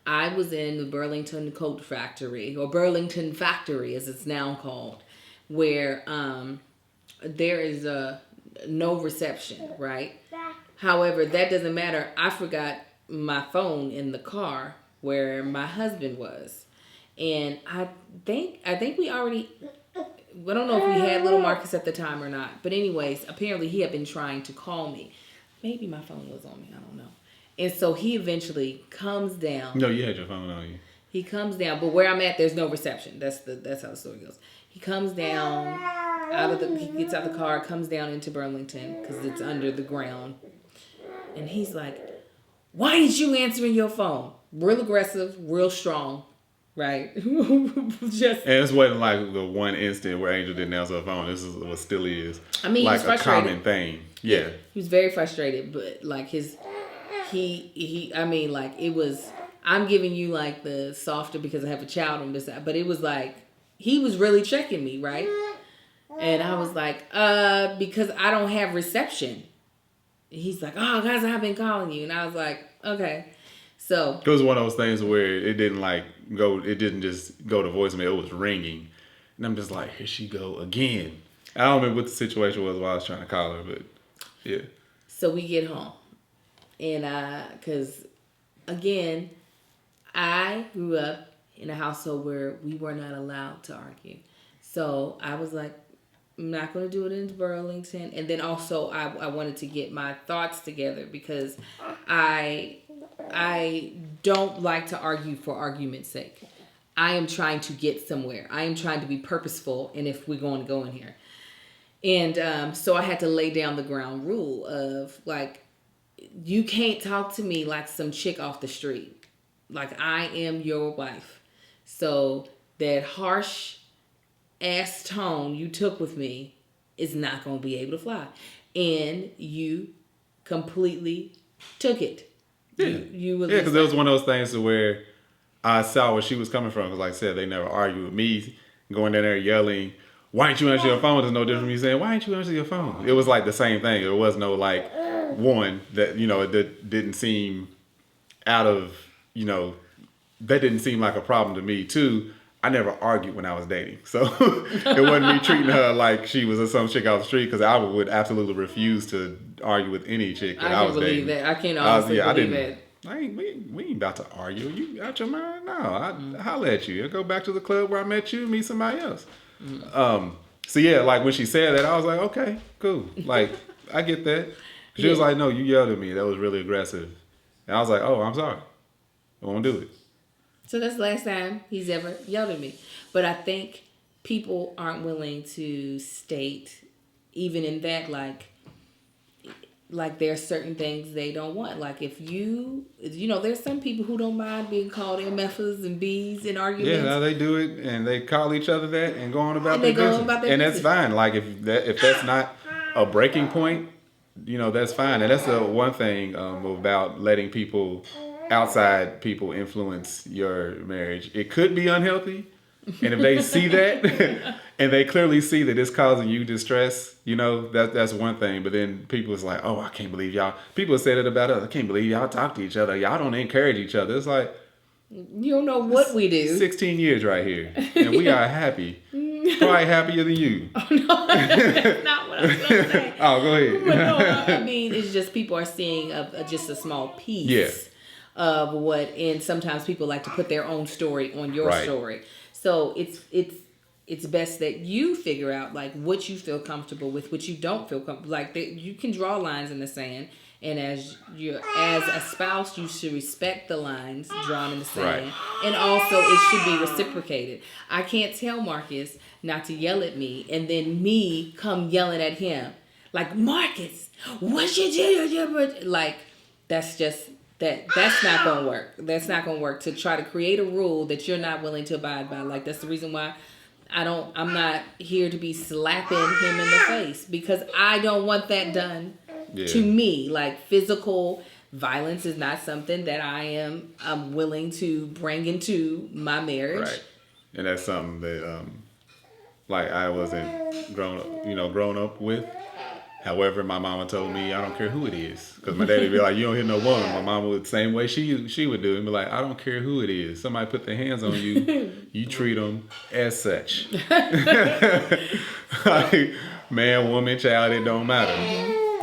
I was in the Burlington Coat Factory, or Burlington Factory as it's now called, where there is no reception, right? However, that doesn't matter. I forgot my phone in the car where my husband was. And I think we already, I don't know if we had little Marcus at the time or not. But anyways, apparently he had been trying to call me. Maybe my phone was on me. I don't know. And so he eventually comes down. No, you had your phone on you. He comes down, but where I'm at, there's no reception. That's how the story goes. He comes down he gets out of the car, comes down into Burlington because it's under the ground, and he's like, "Why did you answer your phone?" Real aggressive, real strong, right? And this wasn't like the one instant where Angel didn't answer her phone. This is what still is. I mean, like he was a common thing. Yeah. He was very frustrated, but like it was, I'm giving you like the softer because I have a child on this side, but it was like, he was really checking me, right? And I was like, because I don't have reception. He's like, "Oh, guys, I've been calling you." And I was like, okay. So it was one of those things where it didn't just go to voicemail, it was ringing. And I'm just like, here she go again. I don't remember what the situation was while I was trying to call her, but yeah. So we get home. And because, again, I grew up in a household where we were not allowed to argue. So I was like, I'm not going to do it in Burlington. And then also I wanted to get my thoughts together because I don't like to argue for argument's sake. I am trying to get somewhere. I am trying to be purposeful. And if we're going to go in here. And so I had to lay down the ground rule of like, you can't talk to me like some chick off the street. Like I am your wife. So that harsh ass tone you took with me is not going to be able to fly. And you completely took it. Yeah. You yeah, because it was one of those things to where I saw where she was coming from. Because like I said, they never argue with me. Going down there yelling, why ain't you answer your phone? There's no difference from me saying, why ain't you answer your phone? It was like the same thing. There was no like, one, that, you know, it didn't seem out of, you know, that didn't seem like a problem to me. Two, I never argued when I was dating. So it wasn't me treating her like she was some chick off the street, because I would absolutely refuse to argue with any chick that I was dating. That. I can't honestly believe that. We ain't about to argue. You out your mind? No, I holler at you. I go back to the club where I met you and meet somebody else. So yeah, like when she said that, I was like, okay, cool. Like, I get that. She was like, no, you yelled at me. That was really aggressive. And I was like, oh, I'm sorry. I won't do it. So that's the last time he's ever yelled at me. But I think people aren't willing to state, even in that, like there are certain things they don't want. Like if you know, there's some people who don't mind being called MFers and Bs in arguments. Yeah, they do it and they call each other that and go on about their business. And that's fine. Like if that's not a breaking point, you know, that's fine. And that's the one thing about letting outside people influence your marriage. It could be unhealthy. And if they see that and they clearly see that it's causing you distress, you know, that's one thing. But then people is like, oh, I can't believe y'all. People say that about us. I can't believe y'all talk to each other. Y'all don't encourage each other. It's like, you don't know what we do. 16 years right here. And we are happy. Probably happier than you. Oh, no, that's not what I was going to say. Oh, go ahead. But no, I mean, it's just people are seeing just a small piece of what, and sometimes people like to put their own story on your story. So it's best that you figure out like what you feel comfortable with, what you don't feel comfortable. Like you can draw lines in the sand, and as a spouse, you should respect the lines drawn in the sand, and also it should be reciprocated. I can't tell Marcus not to yell at me, and then me come yelling at him like, Marcus, what you do? Like that's just. That's not gonna work. That's not gonna work to try to create a rule that you're not willing to abide by. Like that's the reason why I'm not here to be slapping him in the face, because I don't want that done to me. Like physical violence is not something that I'm willing to bring into my marriage. Right. And that's something that like I wasn't grown up with. However, my mama told me, I don't care who it is. Because my daddy would be like, you don't hit no woman. My mama would the same way she would do it. And be like, I don't care who it is. Somebody put their hands on you. You treat them as such. Like, man, woman, child, it don't matter.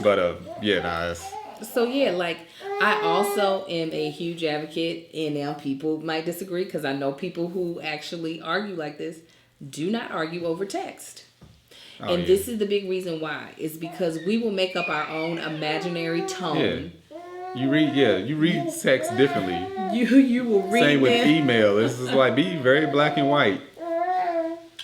But, So, like, I also am a huge advocate, and now people might disagree because I know people who actually argue like this. Do not argue over text. And this is the big reason why. It's because we will make up our own imaginary tone. Yeah. You read text differently. You will read. Same with email. It's just like, be very black and white.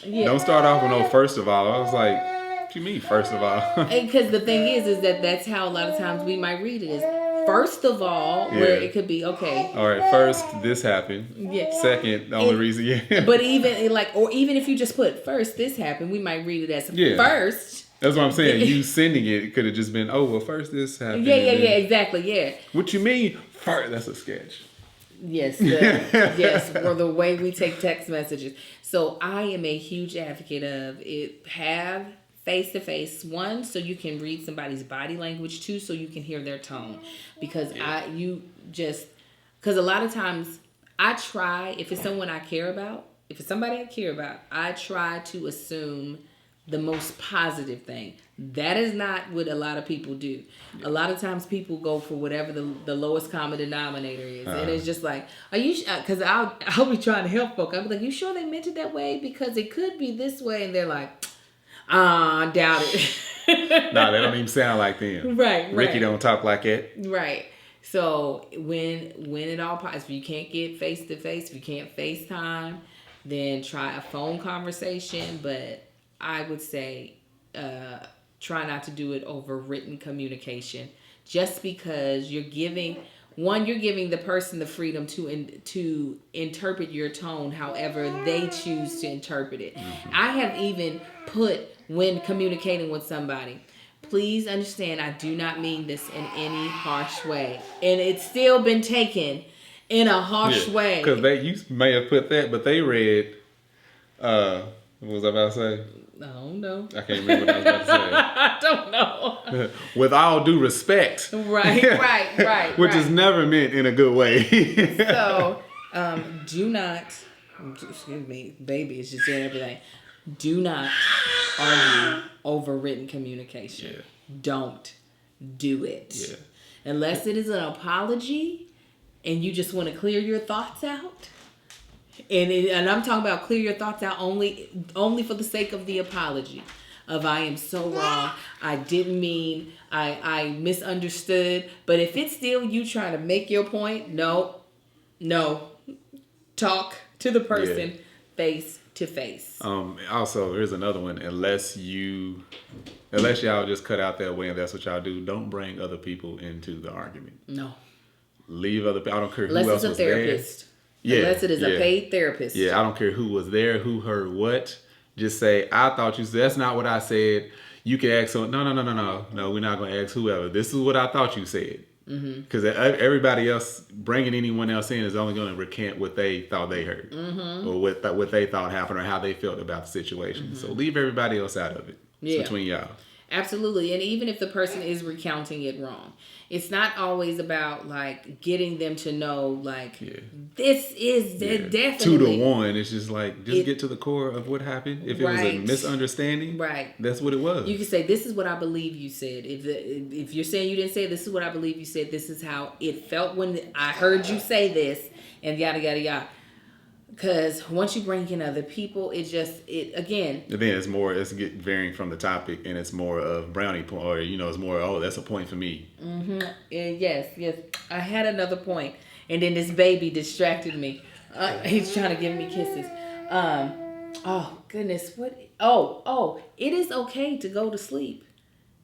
Yeah. Don't start off with no first of all. I was like, what you mean first of all? Because the thing is that that's how a lot of times we might read it, is first of all, where it could be, okay. All right, first, this happened. Yeah. Second, the only reason, But even if you just put first, this happened, we might read it as first. That's what I'm saying. You sending it could have just been, first this happened. Yeah, exactly. What you mean first? That's a sketch. Yes, or the way we take text messages. So I am a huge advocate of it. Have face-to-face, one, so you can read somebody's body language, two, so you can hear their tone, because because a lot of times I try, if it's someone I care about, if it's somebody I care about, I try to assume the most positive thing. That is not what a lot of people do. A lot of times people go for whatever the lowest common denominator is. And it's just like, are you, because I'll be trying to help folk. I'll be like, you sure they meant it that way? Because it could be this way. And they're like, I doubt it. No, they don't even sound like them. Right. Ricky don't talk like that. Right. So when it all possible, if you can't get face to face, if you can't FaceTime, then try a phone conversation. But I would say try not to do it over written communication, just because you're giving the person the freedom to interpret your tone however they choose to interpret it. Mm-hmm. I have even put, when communicating with somebody, please understand, I do not mean this in any harsh way. And it's still been taken in a harsh way. Because you may have put that, but they read, what was I about to say? I don't know. I can't remember what I was about to say. I don't know. With all due respect. Right. Which is never meant in a good way. So, do not, excuse me, baby is just saying everything. Do not argue over written communication. Yeah. Don't do it. Yeah. Unless it is an apology and you just want to clear your thoughts out. And I'm talking about clear your thoughts out only for the sake of the apology. Of I am so wrong. I didn't mean, I misunderstood. But if it's still you trying to make your point, no. Talk to the person face to face. Also, here's another one. Unless y'all just cut out that way and that's what y'all do, don't bring other people into the argument. No. Leave other people. I don't care who Unless else it's a was therapist. there. Unless it is a paid therapist. Yeah, I don't care who was there, who heard what. Just say, I thought you said, that's not what I said. You can ask, no, we're not going to ask whoever. This is what I thought you said. Because everybody else, bringing anyone else in is only going to recant what they thought they heard. Or what they thought happened or how they felt about the situation. So leave everybody else out of it. It's between y'all. Absolutely. And even if the person is recounting it wrong, it's not always about like getting them to know like this is definitely 2-1. It's just like get to the core of what happened. If it was a misunderstanding, that's what it was. You can say, this is what I believe you said. If you're saying you didn't say it, this is what I believe you said. This is how it felt when I heard you say this, and yada yada yada. Because once you bring in other people, it again. And then it's varying from the topic, and it's more of brownie point, or it's more, that's a point for me. Mm-hmm. Yes. I had another point, and then this baby distracted me. He's trying to give me kisses. Oh goodness, what? Oh, it is okay to go to sleep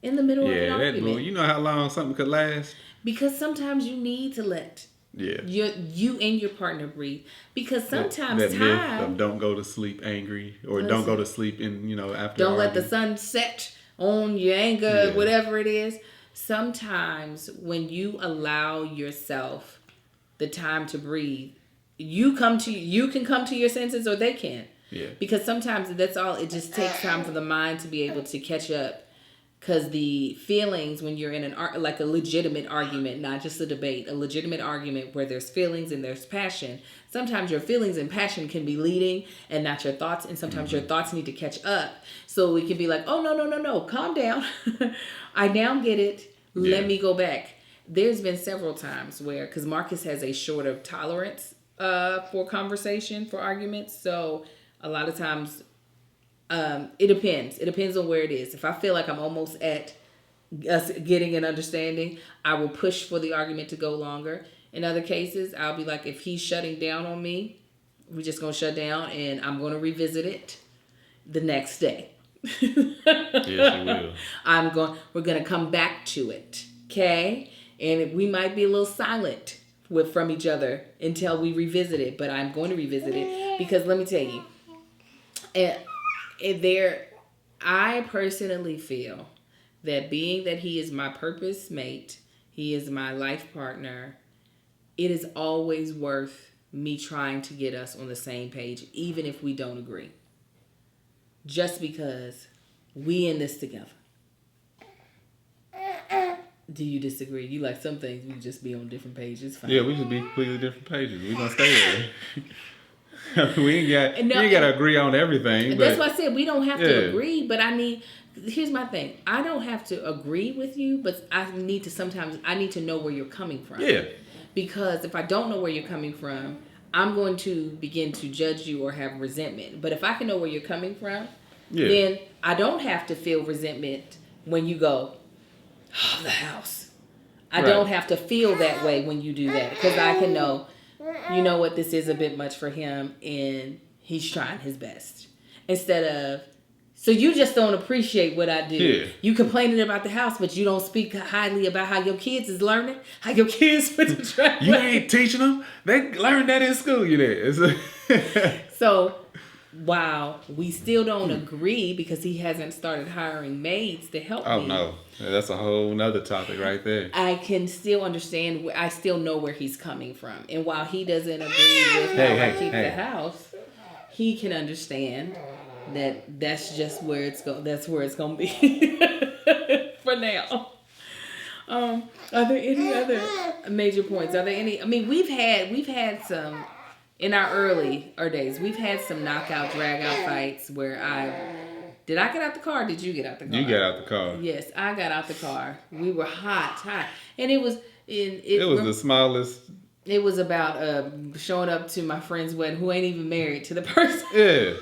in the middle of an argument. You know how long something could last? Because sometimes you need to let. You and your partner breathe, because sometimes that myth of don't go to sleep angry or don't go to sleep after. Don't let the sun set on your anger, whatever it is. Sometimes when you allow yourself the time to breathe, you can come to your senses, or they can. Yeah. Because sometimes that's all. It just takes time for the mind to be able to catch up. Because the feelings, when you're in like a legitimate argument, not just a debate, a legitimate argument where there's feelings and there's passion, sometimes your feelings and passion can be leading and not your thoughts. And sometimes your thoughts need to catch up. So it can be like, oh, no, calm down. I now get it. Let me go back. There's been several times where, because Marcus has a shorter tolerance for conversation, for arguments. So a lot of times, it depends. It depends on where it is. If I feel like I'm almost at us getting an understanding, I will push for the argument to go longer. In other cases, I'll be like, if he's shutting down on me, we're just going to shut down, and I'm going to revisit it the next day. Yes, you will. We're going to come back to it. Okay? And we might be a little silent from each other until we revisit it, but I'm going to revisit it, because let me tell you, I personally feel that being that he is my purpose mate, he is my life partner, it is always worth me trying to get us on the same page, even if we don't agree. Just because we in this together. Do you disagree? You like some things we just be on different pages? Fine. Yeah, we should be completely different pages. We're going to stay there. we ain't got to agree on everything. That's why I said we don't have to agree. But here's my thing. I don't have to agree with you, but I need to know where you're coming from. Yeah. Because if I don't know where you're coming from, I'm going to begin to judge you or have resentment. But if I can know where you're coming from, then I don't have to feel resentment when you go, oh, the house. I don't have to feel that way when you do that. Because I can know, you know what, this is a bit much for him and he's trying his best. Instead of, so you just don't appreciate what I do. Yeah. You complaining about the house, but you don't speak highly about how your kids is learning, how your kids went to try. You ain't teaching them. They learned that in school. You did. So, while we still don't agree because he hasn't started hiring maids to help me. Oh, no. That's a whole nother topic right there. I can still understand. I still know where he's coming from. And while he doesn't agree with how I keep the house, he can understand that's just where it's going. That's where it's going to be for now. Are there any other major points? Are there any? I mean, we've had some in our earlier days. We've had some knockout, drag out fights where did I get out the car? Or did you get out the car? You got out the car. Yes, I got out the car. We were hot, and it was the smallest. It was about showing up to my friend's wedding who ain't even married to the person. Yeah.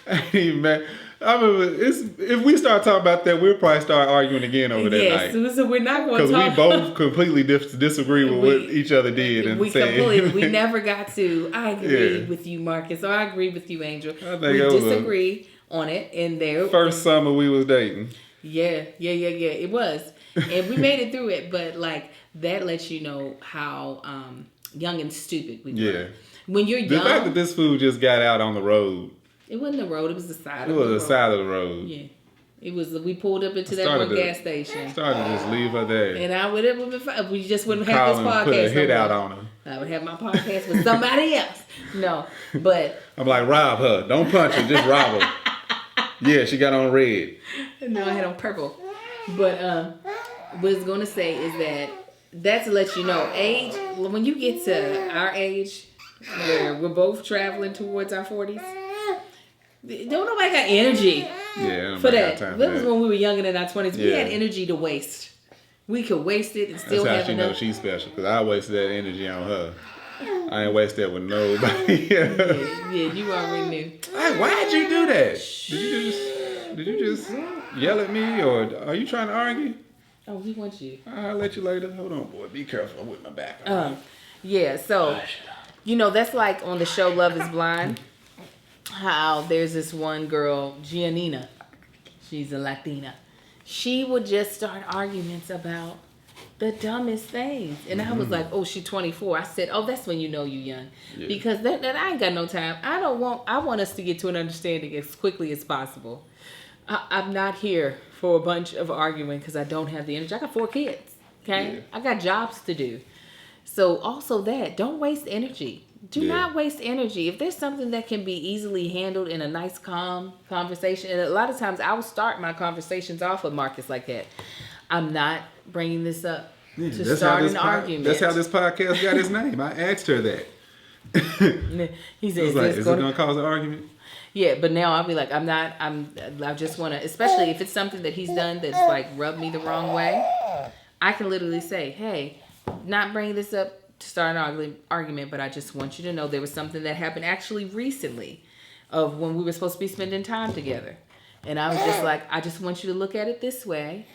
I ain't even mad. I mean, if we start talking about that, we'll probably start arguing again over that night. Yes, so we're not going to talk. Because we both completely disagree with what each other did. And we never got to, I agree with you, Marcus, or I agree with you, Angel. We disagree on it. And there. First summer we was dating. Yeah. It was. And we made it through it. But, like, that lets you know how young and stupid we were. Yeah. When you're young. The fact that this food just got out on the road. It wasn't the road. It was the side of the road. It was the side of the road. Yeah. It was. We pulled up into that one gas station. Started to just leave her there. And I would have been fine. We just wouldn't have this podcast. Put a hit out on her. I would have my podcast with somebody else. No, but I'm like, rob her. Don't punch her. Just rob her. Yeah, she got on red. No, I had on purple. But what I was gonna say is that's to let you know, age. When you get to our age, where we're both traveling towards our 40s. Don't nobody got energy for that. That was when we were younger than our 20s. We had energy to waste. We could waste it and still have enough. That's how she knows she's special. Because I wasted that energy on her. I ain't waste that with nobody. yeah, you already knew. Hey, why'd you do that? Did you just yell at me, or are you trying to argue? Oh, we want you. I'll let you later. Hold on, boy. Be careful with my back. Yeah. So, that's like on the show Love Is Blind. How there's this one girl, Giannina. She's a Latina. She would just start arguments about the dumbest things. And I was like, oh, she's 24. I said, oh, that's when you know you young. Yeah. Because that I ain't got no time. I want us to get to an understanding as quickly as possible. I'm not here for a bunch of arguing because I don't have the energy. I got 4 kids, okay? Yeah. I got jobs to do. So also don't waste energy. Do not waste energy. If there's something that can be easily handled in a nice, calm conversation, and a lot of times I will start my conversations off with Marcus like that. I'm not bringing this up to start an argument. That's how this podcast got its name. I asked her that. He said, is it going to cause an argument? Yeah, but now I'll be like, I just want to, especially if it's something that he's done that's like rubbed me the wrong way, I can literally say, hey, not bringing this up to start an argument, but I just want you to know there was something that happened actually recently of when we were supposed to be spending time together. And I was just like, I just want you to look at it this way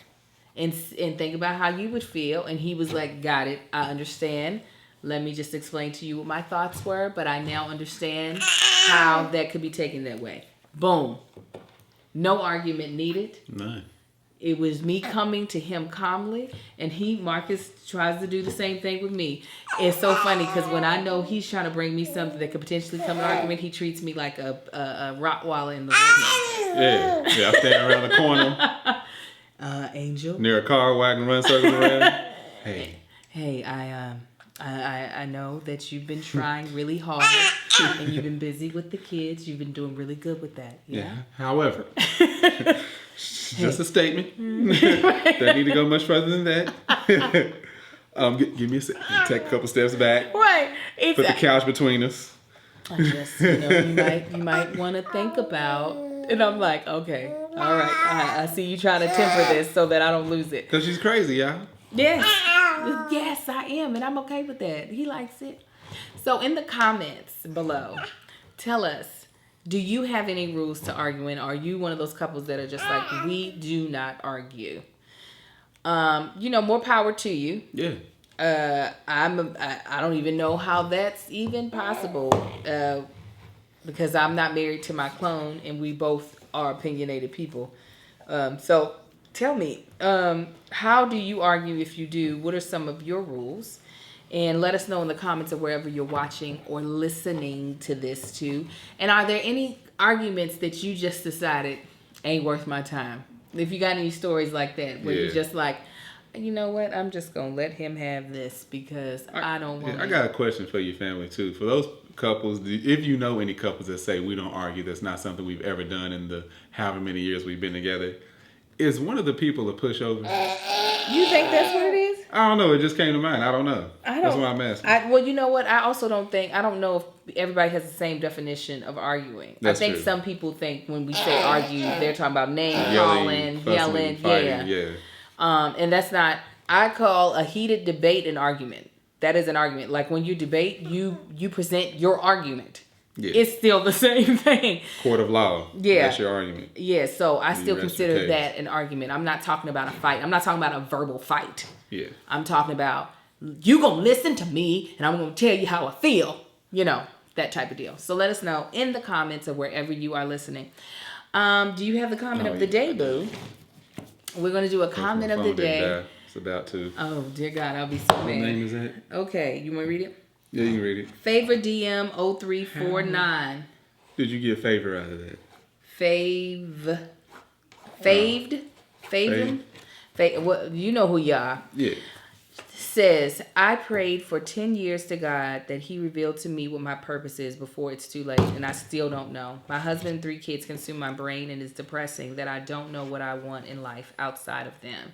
and think about how you would feel. And he was like, got it. I understand. Let me just explain to you what my thoughts were, but I now understand how that could be taken that way. Boom. No argument needed. None. It was me coming to him calmly, and Marcus tries to do the same thing with me. It's so funny because when I know he's trying to bring me something that could potentially come to an argument, he treats me like a Rottweiler in the woods. Yeah, I stand around the corner. Angel. Near a car wagon, run circles around. Hey, I know that you've been trying really hard, and you've been busy with the kids. You've been doing really good with that. Yeah. However. Just a statement. Don't need to go much further than that. Give me a second. Take a couple steps back. Right. Put the couch between us. I just, you might want to think about. And I'm like, okay, all right. I see you trying to temper this so that I don't lose it. Because she's crazy, y'all. Yes. Yes, I am. And I'm okay with that. He likes it. So in the comments below, tell us, do you have any rules to arguing? Are you one of those couples that are just like, we do not argue? More power to you. Yeah. I don't even know how that's even possible, because I'm not married to my clone, and we both are opinionated people. So tell me, how do you argue? If you do, what are some of your rules? And let us know in the comments of wherever you're watching or listening to this too. And are there any arguments that you just decided ain't worth my time? If you got any stories like that, where you're just like, you know what, I'm just going to let him have this because I don't want to. I got a question for your family too. For those couples, if you know any couples that say we don't argue, that's not something we've ever done in the however many years we've been together, is one of the people a pushover? You think that's what it is? I don't know. It just came to mind. I don't know. That's why I'm asking. Well, you know what? I also don't know if everybody has the same definition of arguing. That's I think true. Some people think when we say argue, they're talking about name calling, fussing, yelling, fighting, yeah. And that's not. I call a heated debate an argument. That is an argument. Like when you debate, you present your argument. Yeah. It's still the same thing. Court of law. Yeah. That's your argument. Yeah, so I still consider that an argument. I'm not talking about a fight. I'm not talking about a verbal fight. Yeah. I'm talking about, you gonna listen to me and I'm gonna tell you how I feel. That type of deal. So let us know in the comments of wherever you are listening. Do you have the comment of the day, boo? We're gonna do a comment of the day. It's about to. Oh, dear God, I'll be so mad. What name is that? Okay, you wanna read it? Yeah, you can read it. Favorite DM 0349. Did you get a favor out of that? Faved? Well, you know who you are. Yeah. Says, I prayed for 10 years to God that he revealed to me what my purpose is before it's too late, and I still don't know. My husband and 3 kids consume my brain, and it's depressing that I don't know what I want in life outside of them.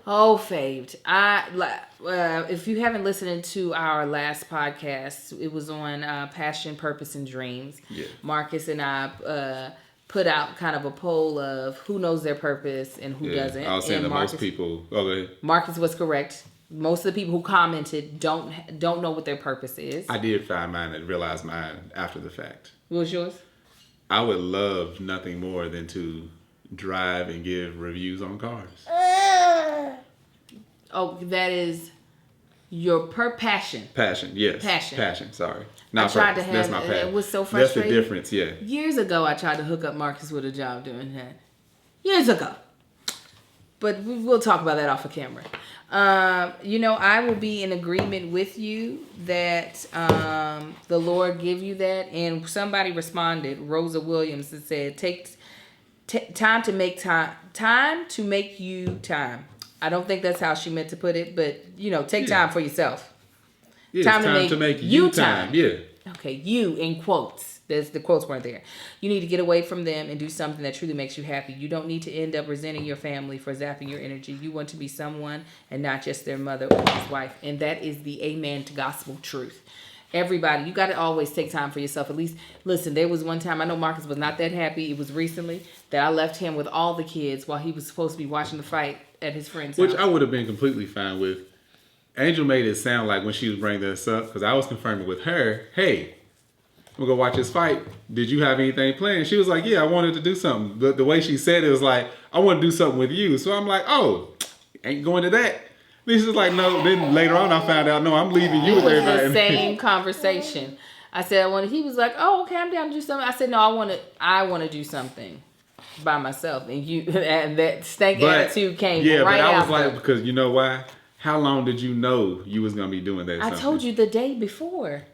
Oh, Faved. If you haven't listened to our last podcast, it was on Passion, Purpose, and Dreams. Yeah. Marcus and I put out kind of a poll of who knows their purpose and who doesn't. I was saying that most people. Okay. Marcus was correct. Most of the people who commented don't know what their purpose is. I did find mine and realize mine after the fact. What was yours? I would love nothing more than to drive and give reviews on cars. Oh, that is your passion. Passion, yes. Passion, sorry. Not I tried to purpose. have That's my passion. It was so frustrating. That's the difference, yeah. Years ago, I tried to hook up Marcus with a job doing that. Years ago. But we'll talk about that off of camera. I will be in agreement with you that the Lord give you that. And somebody responded, Rosa Williams, that said, take time to make time to make you time. I don't think that's how she meant to put it, but take time for yourself. Yeah, time to make you time. Yeah. Okay, you in quotes. There's the quotes weren't there. You need to get away from them and do something that truly makes you happy. You don't need to end up resenting your family for zapping your energy. You want to be someone and not just their mother or his wife. And that is the amen to gospel truth. Everybody, you got to always take time for yourself. At least, listen, there was one time, I know Marcus was not that happy. It was recently that I left him with all the kids while he was supposed to be watching the fight at his friend's house. Which I would have been completely fine with. Angel made it sound like when she was bringing this up, because I was confirming with her, hey, we're going to watch this fight. Did you have anything planned? She was like, yeah, I wanted to do something. But the way she said it was like, I want to do something with you. So I'm like, oh, ain't going to that. Then she's like, no. Then later on I found out, no, I'm leaving you with everybody. It was the same conversation. I said, he was like, oh, okay, I'm down to do something. I said, no, I want to do something by myself. And that stank attitude came right after. Yeah, but I was like, because you know why? How long did you know you was going to be doing that? I told you the day before.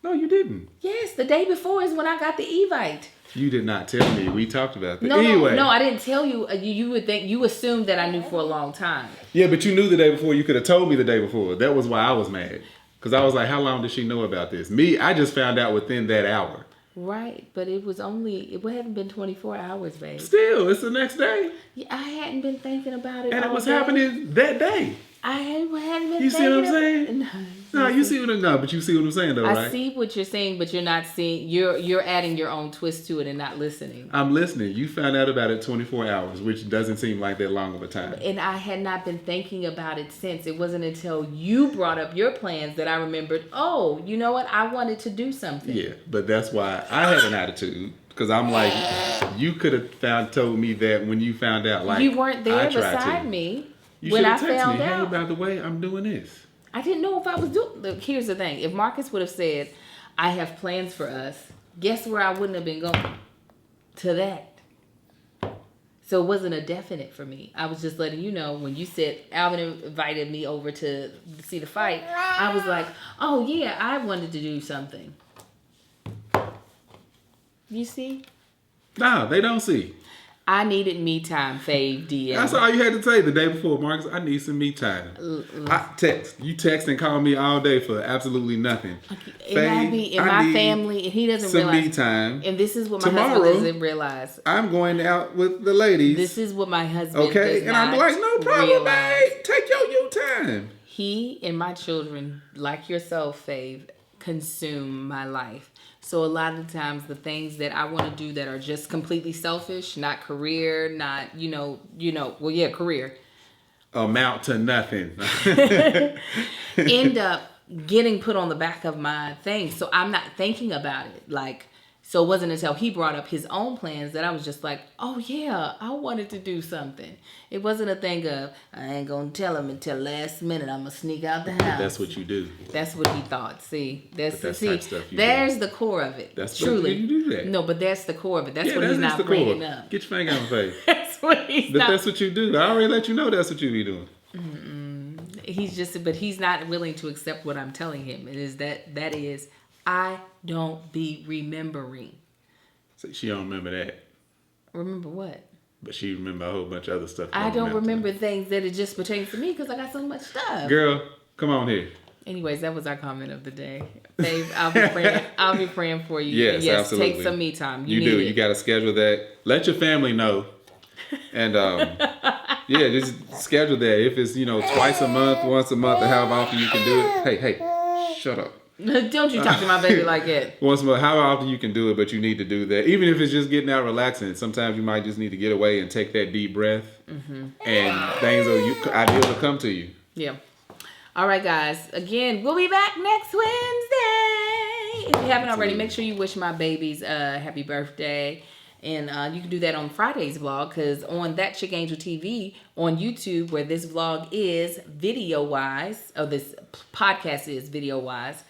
No, you didn't. Yes, the day before is when I got the Evite. You did not tell me. We talked about that. No, I didn't tell you. You would think, you assumed that I knew for a long time. Yeah, but you knew the day before. You could have told me the day before. That was why I was mad. Because I was like, how long did she know about this? Me, I just found out within that hour. Right, but it hadn't been 24 hours, babe. Still, it's the next day. Yeah, I hadn't been thinking about it. And it was happening that day. I hadn't been. You see what I'm saying? No, No, you see what I'm but you see what I'm saying though, right? I see what you're saying, but you're not seeing. You're adding your own twist to it and not listening. I'm listening. You found out about it 24 hours, which doesn't seem like that long of a time. And I had not been thinking about it since. It wasn't until you brought up your plans that I remembered. Oh, you know what? I wanted to do something. Yeah, but that's why I had an attitude. Because I'm like, you could have told me that when you found out. Like, you weren't there beside me when I found out. Hey, by the way, I'm doing this. I didn't know if I was doing. Look, here's the thing: if Marcus would have said, "I have plans for us," guess where I wouldn't have been going? To that. So it wasn't a definite for me. I was just letting you know when you said Alvin invited me over to see the fight. I was like, "Oh yeah, I wanted to do something." You see? Nah, they don't see. I needed me time, Fave DM. That's all you had to say the day before, Marcus. I need some me time. You text and call me all day for absolutely nothing. And I be in my family, and he doesn't some realize. Me time. And this is what my husband doesn't realize. I'm going out with the ladies. This is what my husband does and I'm like, no problem, babe. Take your time. He and my children, like yourself, Fave, consume my life. So a lot of times the things that I want to do that are just completely selfish, not career, not, career. Amount to nothing. End up getting put on the back of my thing. So I'm not thinking about it. So it wasn't until he brought up his own plans that I was just like, oh yeah, I wanted to do something. It wasn't a thing of, I ain't going to tell him until last minute. I'm going to sneak out the house. That's what you do. That's what he thought. See, there's stuff you there's do. The core of it. That's truly. You do that. No, but that's the core of it. That's what he's not bringing up. Get your finger on my face. That's what he's not. That's what you do. I already let you know that's what you be doing. But he's not willing to accept what I'm telling him. It is that is, I don't be remembering. So she don't remember that. Remember what? But she remember a whole bunch of other stuff. I don't remember things that it just pertains to me because I got so much stuff. Girl, come on here. Anyways, that was our comment of the day. Babe, I'll be praying for you. Yes, absolutely. Take some me time. You do. You got to schedule that. Let your family know. And just schedule that. If it's, twice a month, once a month, or however often you can do it. Hey, shut up. Don't you talk to my baby like that. Once a month, how often you can do it, but you need to do that. Even if it's just getting out relaxing. Sometimes you might just need to get away and take that deep breath. Mm-hmm. And ideas will come to you. Yeah. All right, guys. Again, we'll be back next Wednesday. If you haven't already, make sure you wish my babies a happy birthday. And you can do that on Friday's vlog because on ThatChickAngel TV on YouTube, where this vlog is video-wise, or this podcast is video-wise,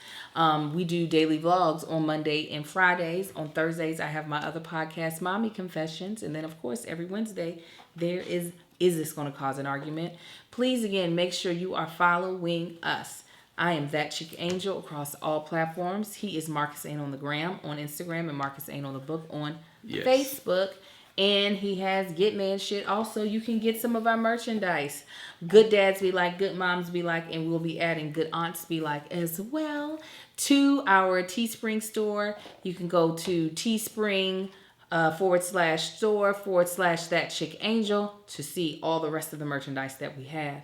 we do daily vlogs on Monday and Fridays. On Thursdays, I have my other podcast, Mommy Confessions. And then, of course, every Wednesday, there is this going to cause an argument? Please, again, make sure you are following us. I am ThatChickAngel across all platforms. He is Marcus Ain't on the Gram on Instagram and Marcus Ain't on the Book on Facebook. And he has Get Man Shit. Also, you can get some of our merchandise. Good Dads Be Like, Good Moms Be Like, and we'll be adding Good Aunts Be Like as well to our Teespring store. You can go to Teespring /store/ThatChickAngel to see all the rest of the merchandise that we have.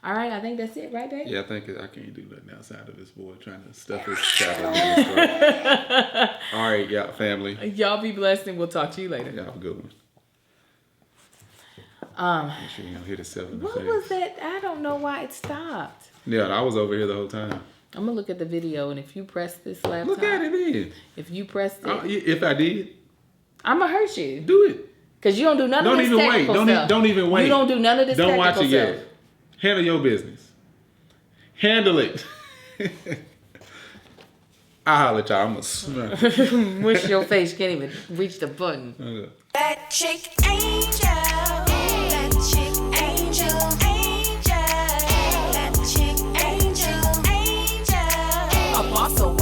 All right, I think that's it, right, babe? Yeah, I think I can't do nothing outside of this boy trying to stuff his chocolate in his throat. All right, y'all, family. Y'all be blessed, and we'll talk to you later. Y'all have a good one. Make sure you don't hit yourself in the face. What was that? I don't know why it stopped. Yeah, I was over here the whole time. I'm going to look at the video, and if you press this laptop. Look at it then. If you press it. If I did. I'm going to hurt you. Do it. Because you don't do none of this technical stuff. Don't even wait. You don't do none of this technical stuff. Don't watch it yet. Handle your business. Handle it. I'll holler at y'all. I'm going to smack. Wish your face can't even reach the button. That chick angel.